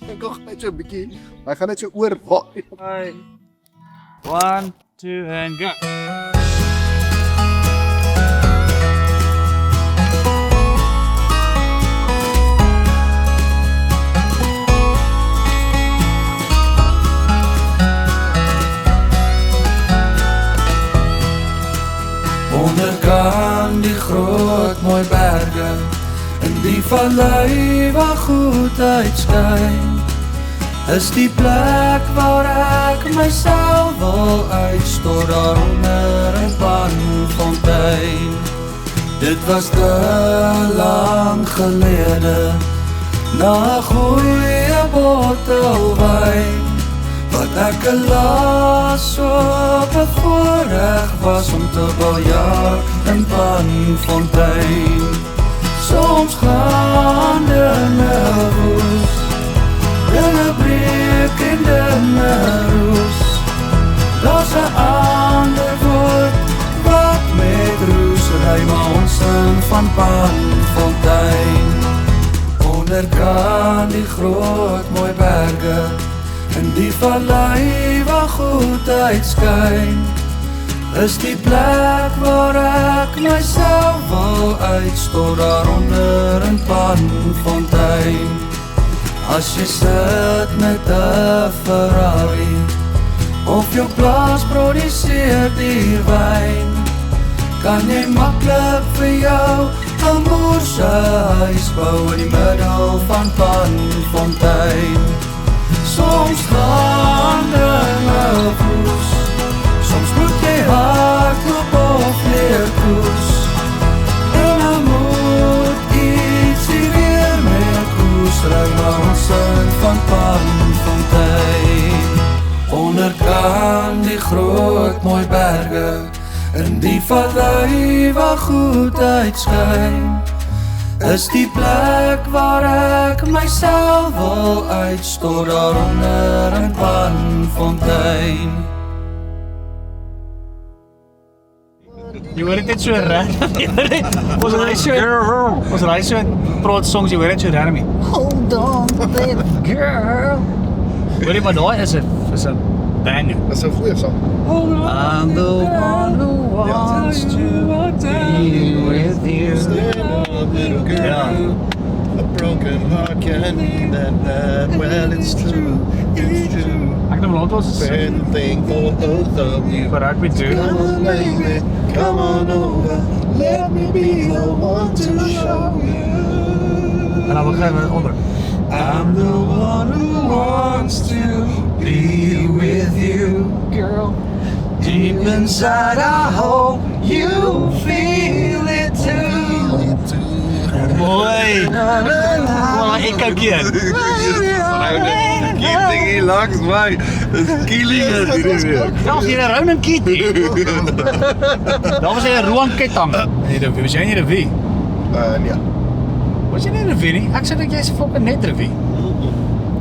Speaker 3: Ek gou net so 'n bietjie. Hy gaan net so oor.
Speaker 7: 1, 2 and go.
Speaker 5: Onderkant die groot mooi berge in die vallei waar goed uitskyn, is die plek waar ek myself wil uitstort daaronder 'n panfontein. Dit was te lang gelede, na 'n goeie bottel wyn, wat ek laas op 'n voorreg was om te biljart in Panfontein. Soms gaan dinge woes, dinge breek en dinge roes. Daar's 'n ander woord wat met roes ry, maar ons sing van Panfontein. Onderkant die groot mooi berge in die vallei waar goed uitskyn, is die plek waar ek myself wil uitstort daaronder 'n panfontein. As jy sit met 'n Ferrari of jou plaas produseer die wyn, kan jy maklik vir jou 'n moerse huis bou in die middel van Panfontein. Soms gaan dinge woes, soms moet jy hardloop of leer koers, en dan moet ietsie weer met koers ry, maar ons sing van Panfontein. Onderkant die groot mooi berge in die vallei waar goed uitskyn, is die plek waar ek myself wil uitstort daaronder 'n panfontein.
Speaker 7: Jy hoor dit net so reg. Ons ry so praat songs, jy hoor dit so reg. Hold on, baby girl. Hoorie, maar daai is 'n banger.
Speaker 3: Dis 'n goeie sang.
Speaker 7: I'm the one who wants to be with you.
Speaker 3: Little girl,
Speaker 7: Yeah.
Speaker 3: a broken heart can mean that well it's true, it's true.
Speaker 7: Ek het hom laat was
Speaker 3: Fair thing for both of you.
Speaker 7: vir ek moet doen.
Speaker 3: Come on baby, come on over, let me be the one to show you.
Speaker 7: En dan begin we onder.
Speaker 5: I'm the one who wants to be with you, girl. Deep inside I hope you feel it too.
Speaker 7: Mooi. Wel, ek ook hier.
Speaker 2: Kitty langs my. Dis killing is hier.
Speaker 7: Selfs hier 'n Ronin Kitty. Daar was 'n Roan Ketang. Nee, dit was jy nie 'n wie.
Speaker 3: Nee.
Speaker 7: Was jy nie 'n wie nie? Ek sê dat jy's fucking net 'n wie.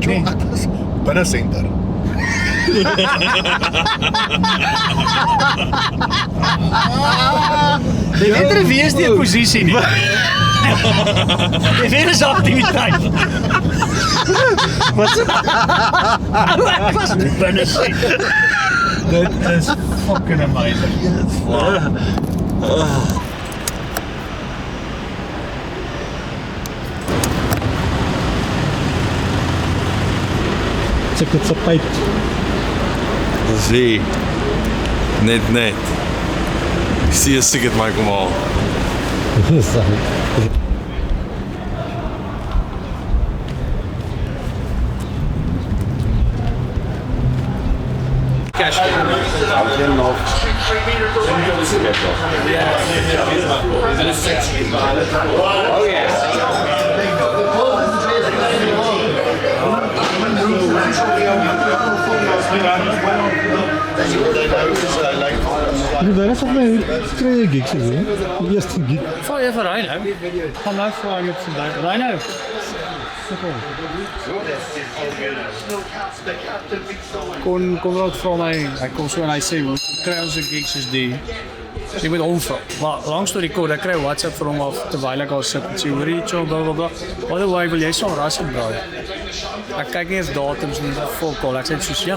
Speaker 7: Nee.
Speaker 3: Ek is binne senter.
Speaker 7: Jy weet er wie is die posisie nie. Jy weet is aktiwiteit. Wat? Ek was nie binne sien. Dit is fucking amazing.
Speaker 3: Check het sy pyp.
Speaker 6: Dis wie. Net. Ek sien 'n sieket my kom haal.
Speaker 3: Daar is op my kry gigs gesien. Die eerste gig.
Speaker 7: Val jy vir Reino? Gaan nou vra met vandag. Reino. Kon wat vra my. Hy kom so en hy sê, kry ons 'n gig soos die. So jy moet omvra. Maar langs door die kort, ek kry WhatsApp vir hom af terwyl ek al sit en sê, hoorie, blah blah blah. By the way, wil jy so rassig braai? Ek kyk nie eens datums nie, vol call. Ek sê soos ja.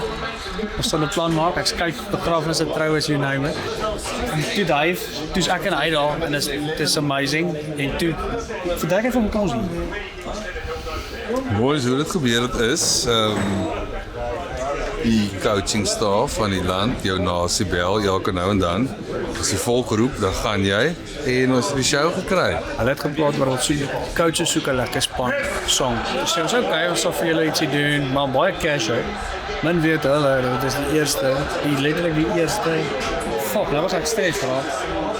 Speaker 7: Ons sal 'n plan maak. Ek kyk begrafnisse, troues, you name it. En toe's ek en hy daar en dis amazing. En toe verduik ek van mekaar ons hier.
Speaker 6: Mooi hoe dit gebeur het is, die coaching staf van die land jou nasie bel elke nou en dan. As die volk roep, dan gaan jy en ons het die show gekry.
Speaker 7: Hulle het gepraat oor wat coaches soek 'n lekker span song. So ons okay, ons sal vir julle ietsie doen, maar baie cash out. Men weet hulle, dit is die eerste, letterlik die eerste. Fuck, nou was ek stres geraak.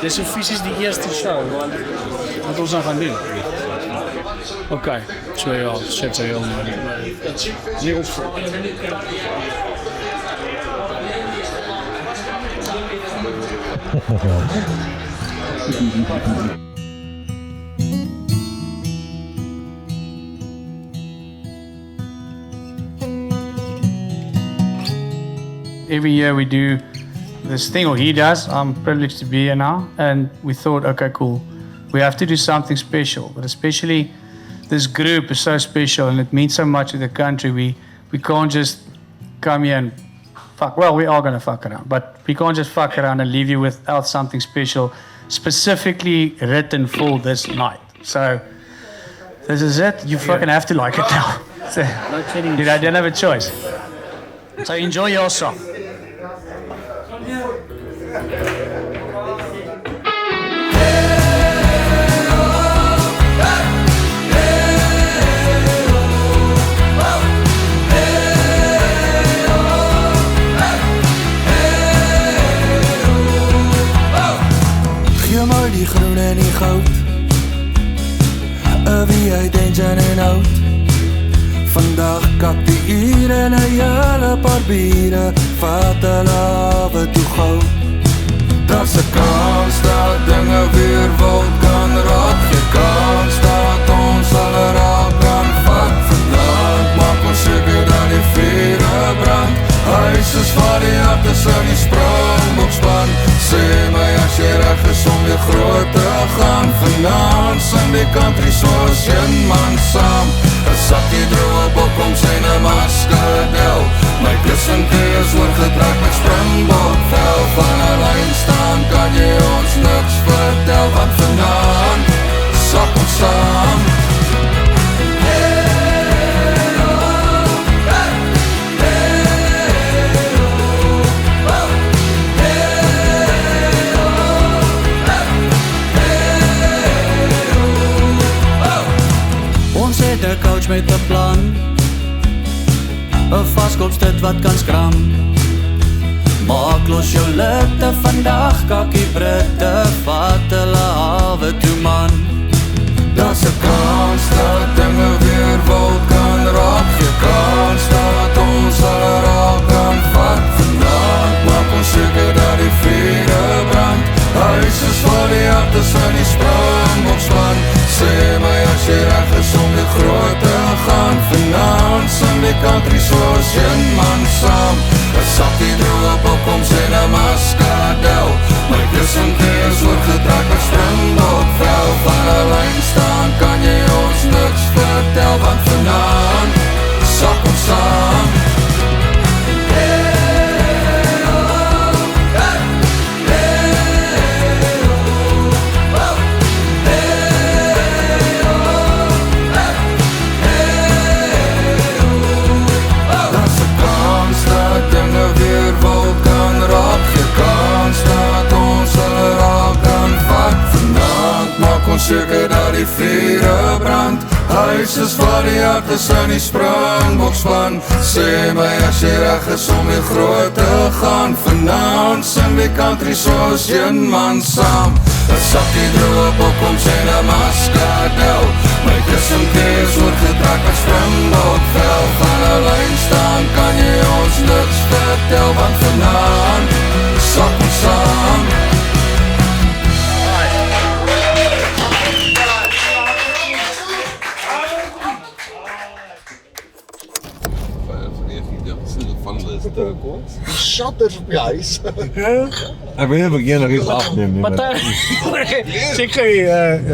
Speaker 7: Dis so fisies die eerste show wat ons nou gaan doen. Okay, so ja, shit so heel mooi. Nie op. Every year we do this thing, or he does. I'm privileged to be here now, and we thought, okay, cool. We have to do something special, but especially this group is so special and it means so much to the country. We can't just come here and fuck. Well, we are gonna fuck around, but we can't just fuck around and leave you without something special, specifically written for this night. So this is it. You fucking have to like it now. So, dude, I didn't have a choice. So enjoy your song.
Speaker 8: Die groen en die goud, wie hy denken en hout. Vandag kak die ure en een hele paar bieren, vat hulle hawe toe gauw. Daar's 'n kans dat dinge weer wild kan raak, geen kans dat ons alle raak kan vat. Vandag maak ons seker dat die vure brand, huis is waar die hartes in die springbok-span. Sê my as jy reg is om weer groot te gaan. Vanaand sing die country soos een man saam. 'n Sakkie droë bokkoms en 'n maskadel. My kussentjie is oorgetrek met springbokvel. Van 'n lyn staan kan jy ons niks vertel, want vanaand sak ons saam.
Speaker 5: De coach met 'n plan, 'n vaskops dit wat kan skram. Maak los jou litte vandag, kakkie Britte, vat hulle hawe toe man.
Speaker 8: Daar's 'n kans dat dinge weer wild kan raak, geen kans dat ons alle raak kan vat. Vandag maak ons seker dat die vure brand, huis is waar die hartes in die springbok-span. Sê my as jy reg is om weer groot te gaan. Vanaand sing die country soos een man saam. 'n vure brand. Huis is waar die hart is in die Springbokspan. Sê my as jy reg is om weer groot te gaan. Vanaand sing die country soos een man saam. 'n sakkie droog op ons en 'n maskadel. My kus en keers word gedraak as Springbokvel. Van 'n lyn staan kan jy ons niks vertel, want vanaand sak ons saam.
Speaker 3: Shutters op die huis.
Speaker 9: Ek wil begin nog iets afneem nie.
Speaker 7: Check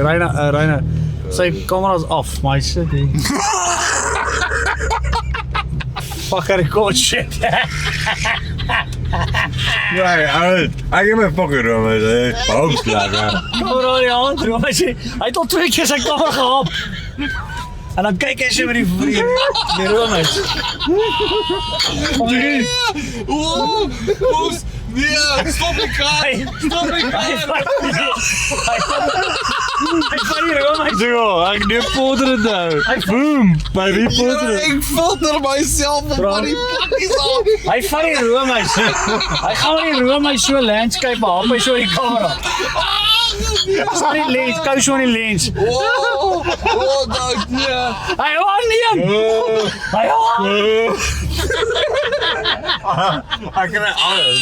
Speaker 7: Reina, sy camera is af, my shit. Fuck record shit.
Speaker 9: Ja, ek het my fucking room, boomslag, ja.
Speaker 7: Camera in die hand, hy het al 2 keer sy camera gehap. En dan kyk hy sy met die room uit.
Speaker 2: Nee, stop die kar! Stop die kar!
Speaker 7: Hy vat die room uit.
Speaker 9: Ek neem foto dit nou. Boom, by wie foto dit?
Speaker 2: Ek filter myself op van die pakkies af.
Speaker 7: Hy vat die room uit. Hy gaan met die room uit so landscape hap hy so die kamera. Dis nie lens, kou so in die lens.
Speaker 2: Dank je.
Speaker 7: Hy hou nie. Hy hou.
Speaker 9: Ek kry alles.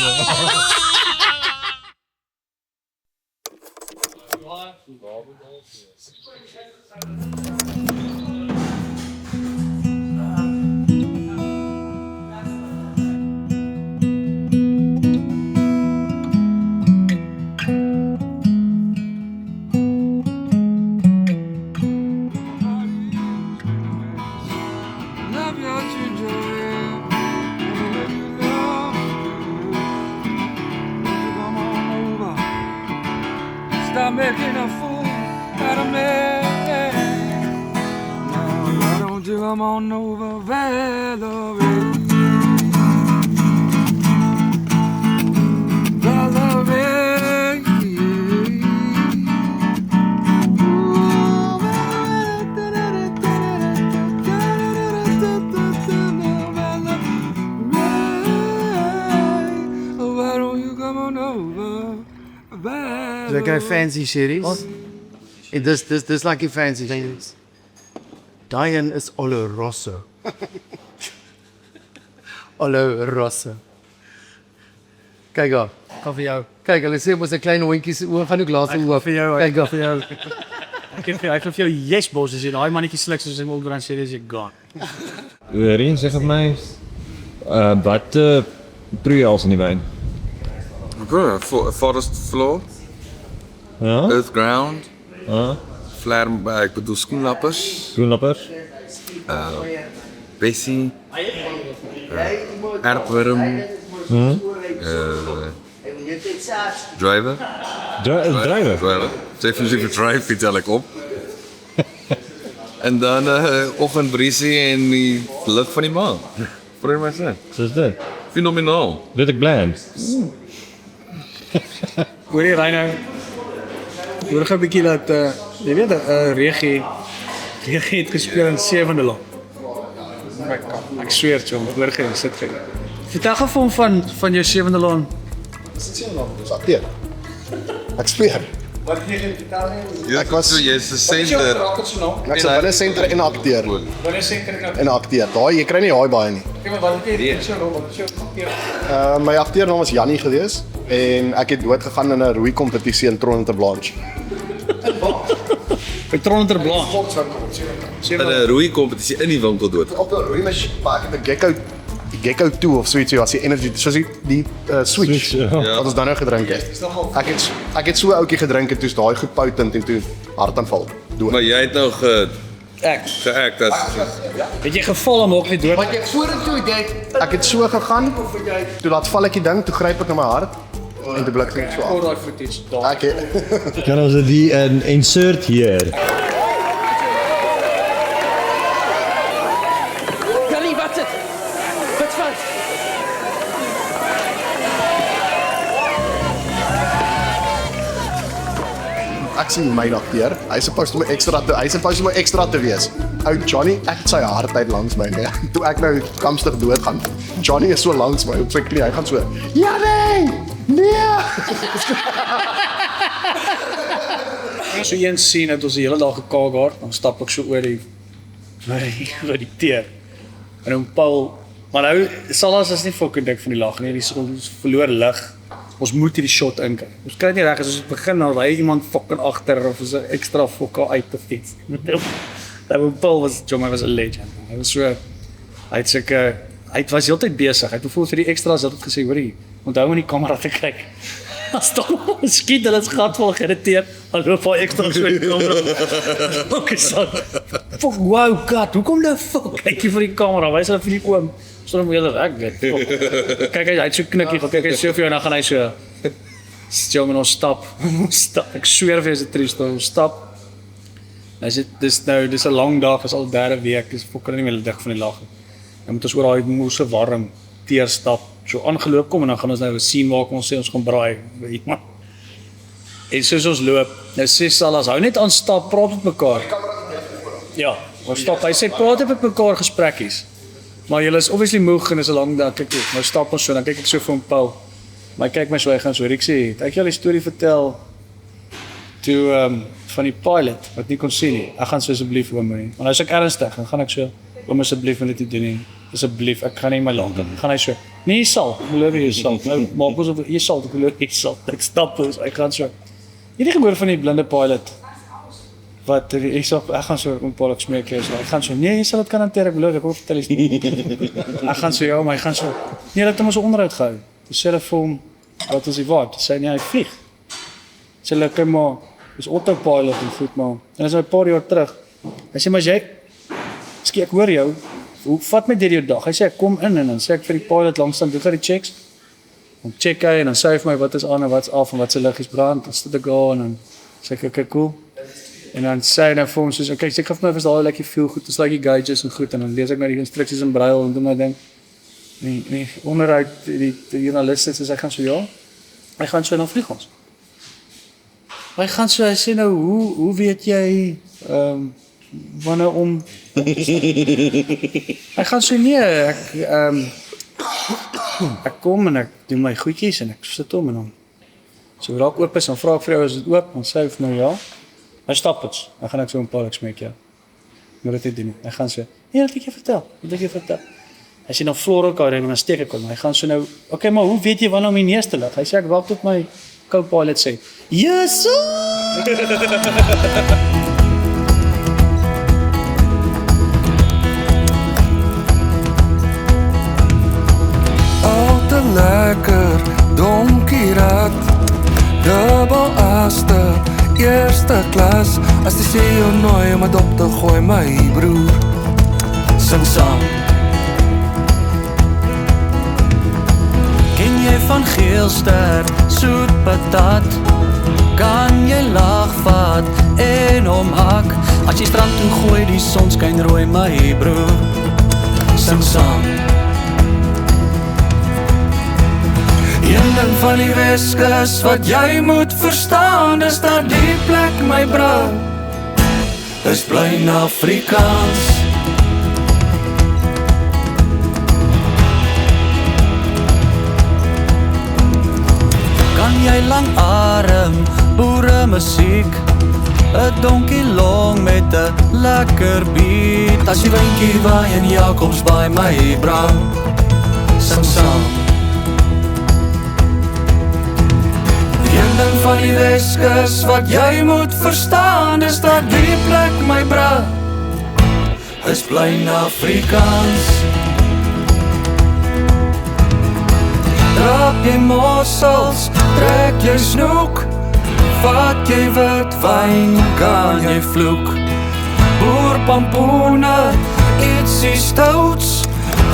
Speaker 8: Stop making a fool out of me. Now why don't you come on over, Valerie? Valerie. Why don't you come on over, Valerie?
Speaker 3: Dis like 'n fancy series. En dis like 'n fancy series. Diane is Oloroso. Oloroso. Kyk daar.
Speaker 7: Kan vir jou.
Speaker 3: Kyk, hulle sê mos 'n klein hondjie se oë gaan ook laat oor.
Speaker 7: Vir jou.
Speaker 3: Kyk daar.
Speaker 7: Vir jou. Ek gee vir jou yes boss as jy daai mannetjie sluk soos hy wil brand series jy gone.
Speaker 9: Rien sê vir my, wat proe jy als in die wyn?
Speaker 2: Bro, forest floor,
Speaker 9: Ja?
Speaker 2: earth ground,
Speaker 9: Ja?
Speaker 2: ek bedoel skoenlappers,
Speaker 9: Groenlappers?
Speaker 2: bessie, aardworm, driver.
Speaker 9: Drijven?
Speaker 2: Definitief drive vertel ik op. En dan ochtendbriesie en die lucht van die maan. Probeer maar sê.
Speaker 9: Soos dit.
Speaker 2: Fenomenaal.
Speaker 9: Weet ek bland.
Speaker 7: Hoor jy Reino? Hoor gou 'n bietjie dat jy weet Regie het gespeel in 7de Laan. Ek sweer jy, hoor jy, sit gou. Vertel gou vir hom van jou 7de Laan.
Speaker 3: Dis akteur. Ek speel.
Speaker 2: Ek was so jy's 'n senter.
Speaker 3: Ek sê binne senter en akteur.
Speaker 7: Wanneer seker nou?
Speaker 3: En akteur. Daai jy kry nie daai baie nie.
Speaker 7: Ek wat het jy so rol, wat so akteur.
Speaker 3: My akteurnaam was Jannie gewees en ek het dood gegaan in 'n roei kompetisie in Tronte Blanche.
Speaker 7: Patron ter Blanc.
Speaker 2: In 'n roei kompetisie in die winkel dood.
Speaker 3: Op 'n roei masjien, maar ek het 'n Gecko 2 of zoiets, as die energy, soos die switch, wat ons dan nou gedrink het. Ek het so 'n ouetjie gedrink en toe's daai goed potent en toe hartaanval. Dood.
Speaker 2: Maar jy het nou geact as
Speaker 7: Het jy geval om ook weer dood?
Speaker 3: Maar ek vorentoe ek het so gegaan, toe laat val ek die ding, toe gryp ek na my hart en toe blik ek so af.
Speaker 7: Daai footage daar.
Speaker 9: Kan ons die insert hier?
Speaker 10: Danny, wat het? Wat fout?
Speaker 3: ek sien my akteur. Hy's supposed om extra te wees. Ou Johnny, ek het sy hardheid langs my, nee. Toe ek nou kamstig doodgaan. Johnny is so langs my op sy knie. Hy gaan so, ja nee.
Speaker 7: So een sien het ons die hele dag gekaagaar, dan stap ek so oor die teer. En dan Paul, maar nou Salas is nie fucking dik van die lag nie, ons verloor lig. Ons moet hierdie shot inkry. Ons kry nie reg as ons begin nou hy iemand fucking agter of ons 'n ekstra fokka uit te fiets. Paul was a legend. Hy was so hy was heeltyd besig. Hy het bevoel vir die extras het gesê, hoorie, onthou om die kamera te kyk. As dan skiet hulle gatvol geïrriteerd, dan loop hy ekstra so in die kamera. Okay, son. Fuck, wow, God, hoekom nou fuck? Kyk jy vir die kamera, wys hulle vir die oom. So dan moet jy weg weet. Kyk hy het so knikkie, kyk hy so vir jou en dan gaan hy so. Stel my nou stap. Ek sweer vir jy is 'n true story, stap. Dis 'n lang dag, is al 3de week, dis fucking nie meer dig van die lag. Dan moet ons oor daai moeëse warm teer stap. So aangeloop kom en dan gaan ons nou 'n scene maak en ons sê ons gaan braai, weet man. En soos ons loop, nou sê Salas, hou net aan stap, praat met mekaar. Ja, ons stap, hy sê praat net met mekaar gesprekkies. Maar julle is obviously moeg en is 'n lang dag, kyk ek, nou stap ons so, dan kyk ek so vir hom Paul. Maar hy kyk my so, hy gaan so, ek sê, het ek jou die storie vertel toe van die pilot wat nie kon sien nie. Ek gaan so asseblief oom nie. Want as ek ernstig, dan gaan ek so, oom asseblief dit nie doen nie. Asseblief, ek gaan nie my laat. Gaan hy so, nee, jy sal, ek beloof jy sal. Nou maak ons of jy sal, ek beloof jy sal. Ek stap ons, ek gaan so. Jy het gehoor van die blinde pilot wat ek gaan so met Paul smeek hier so. Ek gaan so, nee, jy sal dit kan hanteer, ek beloof, ek hoef vertel nie. Ek gaan so, ja, maar hy gaan so. Nee, dat het hom so onderhoud gehou. Dis sê hulle vir hom, wat is die wat? Sê nee, hy vlieg. Sê hulle kyk maar, dis autopilot en goed maar. En dis nou 'n paar jaar terug. Hy sê maar jy, ek hoor jou. Hoe vat my deur jou dag? Hy sê ek kom in en dan sê ek vir die pilot langstaan, doen hy die checks. Dan check hy en dan sê hy vir my wat is aan en wat's af en wat se liggies brand. Dan sit ek daar en dan sê ek okay, cool. En dan sê hy nou vir ons soos okay, sê ek vir my was daai lekker veel goed, dis like die gauges en goed en dan lees ek nou die instruksies in braille en doen my ding. Nee, onderuit die journaliste sê hy gaan so ja. Hy gaan so dan vlieg ons. Hy gaan so hy sê nou hoe weet jy wanneer om ek gaan so nee, ek kom en ek doen my goedjies en ek sit hom en dan so raak oop is, dan vra ek vir jou, is dit oop? Dan sê hy vir my ja. Hy stap ons, dan gaan ek so 'n paar smeek, ja. Maar dit doen nie, hy gaan so, nee, wat ek jy vertel. Hy sê nou Florida en dan steek ek hom, hy gaan so nou, okay, maar hoe weet jy wanneer om die neus te lig? Hy sê ek wag tot my co-pilot sê, yes!
Speaker 8: Lekker donkie rat, dubbel aste, eerste klas. As die sê jou nooi om het op te gooi, my broer, sing saam.
Speaker 5: Ken jy van geelster, soet patat? Kan jy lag vat en omhak? As jy strand toe gooi, die son skyn rooi, my broer, sing saam. Een ding van die Weskus wat jy moet verstaan, dis dat die plek, my bra, is plain Afrikaans. Kan jy lang arm, boere musiek, 'n donkie long met 'n lekker beat. As jy windjie waai in Jakobsbaai, my bra, sing saam. Een ding van die Weskus wat jy moet verstaan, dis dat die plek, my bra, is plain Afrikaans. Drap jy mossels, trek jy snoek, vat jy wit wyn, kan jy vloek. Boer pampoene, ietsie stouts,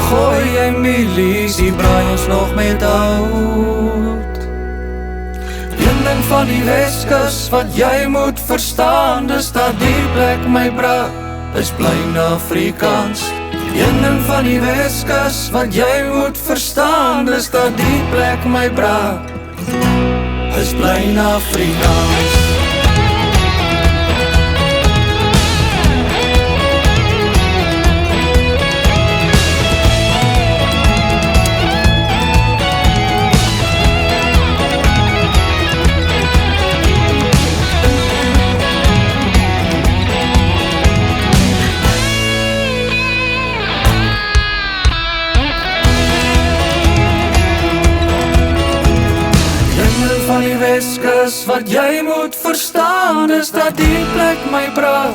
Speaker 5: gooi jy mielies, die braai ons nog met hout. Een ding van die Weskus wat jy moet verstaan, dis dat die plek, my bra, is plain Afrikaans. Een ding van die Weskus wat jy moet verstaan, dis dat die plek, my bra, is plain Afrikaans. van die Weskus wat jy moet verstaan is dat die plek my bra.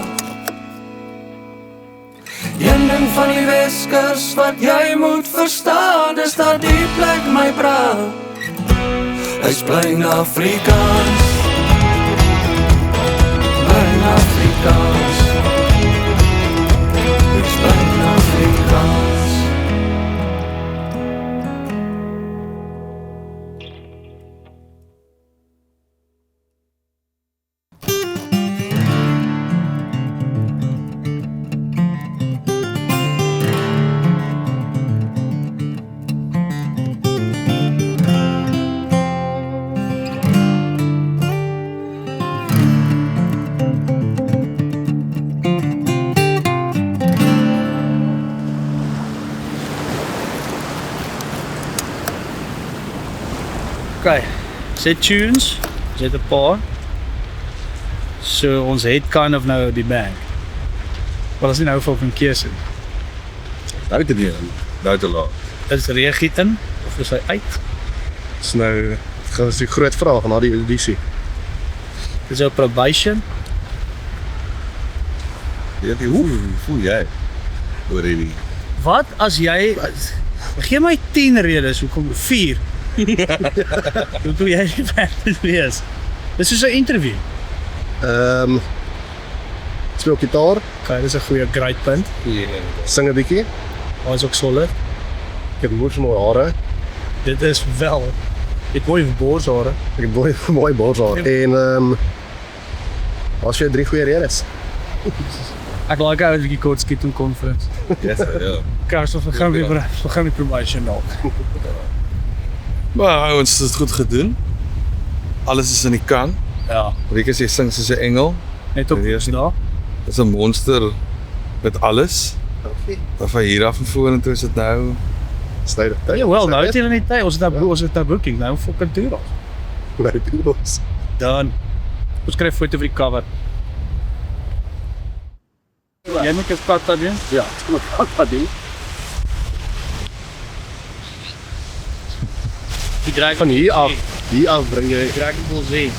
Speaker 5: Een ding van die Weskus wat jy moet verstaan is dat die plek my bra. Hy's plain Afrikaans. Plain Afrikaans. Hy's plain Afrikaans.
Speaker 1: Okay, ons het tunes, ons het 'n paar. So ons het kind of nou die band. Maar ons nie nou vir 'n keuse nie.
Speaker 2: Nou te doen, nou te laat.
Speaker 1: Is Regiet in of is hy uit?
Speaker 3: Dis nou is die groot vraag na die audisie.
Speaker 1: Is jou probation?
Speaker 2: Hoe voel jy oor hierdie?
Speaker 1: Wat as jy gee my 10 redes hoekom 4 hoekom jy nie verder wees. Dis soos 'n interview.
Speaker 3: Speel gitaar,
Speaker 1: Okay, dis 'n goeie great punt.
Speaker 3: sing 'n bietjie.
Speaker 1: Hy is ook solid.
Speaker 3: Ek het mooi hare.
Speaker 1: Dit is wel. Dit mooi borshare.
Speaker 3: Ek het mooi borshare. En as jy 3 goeie redes.
Speaker 1: Ek like how die kort skiet in conference.
Speaker 2: Yes, ja.
Speaker 1: Kars of we gaan weer promotion nou.
Speaker 6: Maar ouens, het is goed gedoen. Alles is in die kan.
Speaker 1: Ja.
Speaker 6: Rieke jy sing soos 'n engel.
Speaker 1: Net op
Speaker 6: Serieus nie?
Speaker 1: daar.
Speaker 6: Dis 'n monster met alles. Dan van hier af en vorentoe is dit nou
Speaker 3: Snyder.
Speaker 1: Ja, wel, nou het jy nie tyd. Ons het nou booking nou vir kantoor.
Speaker 3: Nou doen ons.
Speaker 1: Dan ons skryf foto vir die cover. Jy moet 'n kat daar doen? Ja, ek moet 'n kat doen. Die draai
Speaker 3: Van hier af bring jy
Speaker 1: draai wil sê.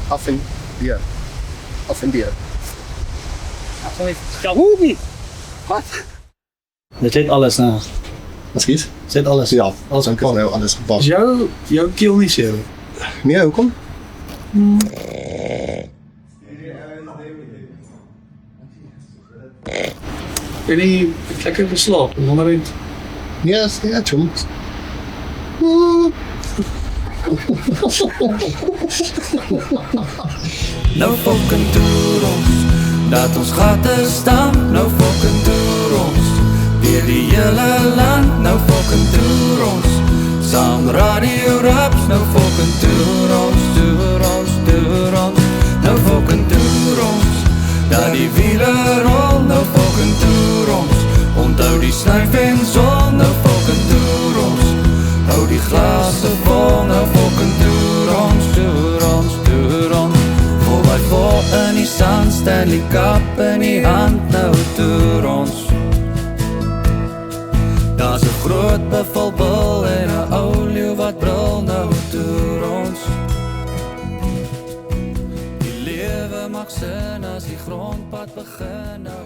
Speaker 3: af en weer. Af en weer.
Speaker 1: Skahoobie. Wat? Dit het alles nou.
Speaker 3: Ekskuus.
Speaker 1: Dit alles.
Speaker 3: Ja, alles kan nou alles gepas.
Speaker 1: Jou keel nie seer.
Speaker 3: Nee, hoekom?
Speaker 1: En jy lekker geslaap. Moment.
Speaker 3: Yes, ja, chums.
Speaker 5: Nou fucking toer ons, dat ons gate stamp. Nou fucking toer ons, deur die hele land. Nou fucking toer ons, saam radio raps. Nou fucking toer ons, toer ons, toer ons. Nou fucking toer ons, dat die wiele rol. Nou fucking toer ons, onthou die snuif en zon. Nou fucking toer ons, hou die glase vol. Nou fucking toer ons, toer ons, toer ons. Voorbij vol in die sand, Stanley Cup in die hand. Nou toer ons. Daar's 'n groot buffelbul en 'n ou leeu wat brul. Nou toer ons. Die lewe maak sin as die grondpad begin. Nou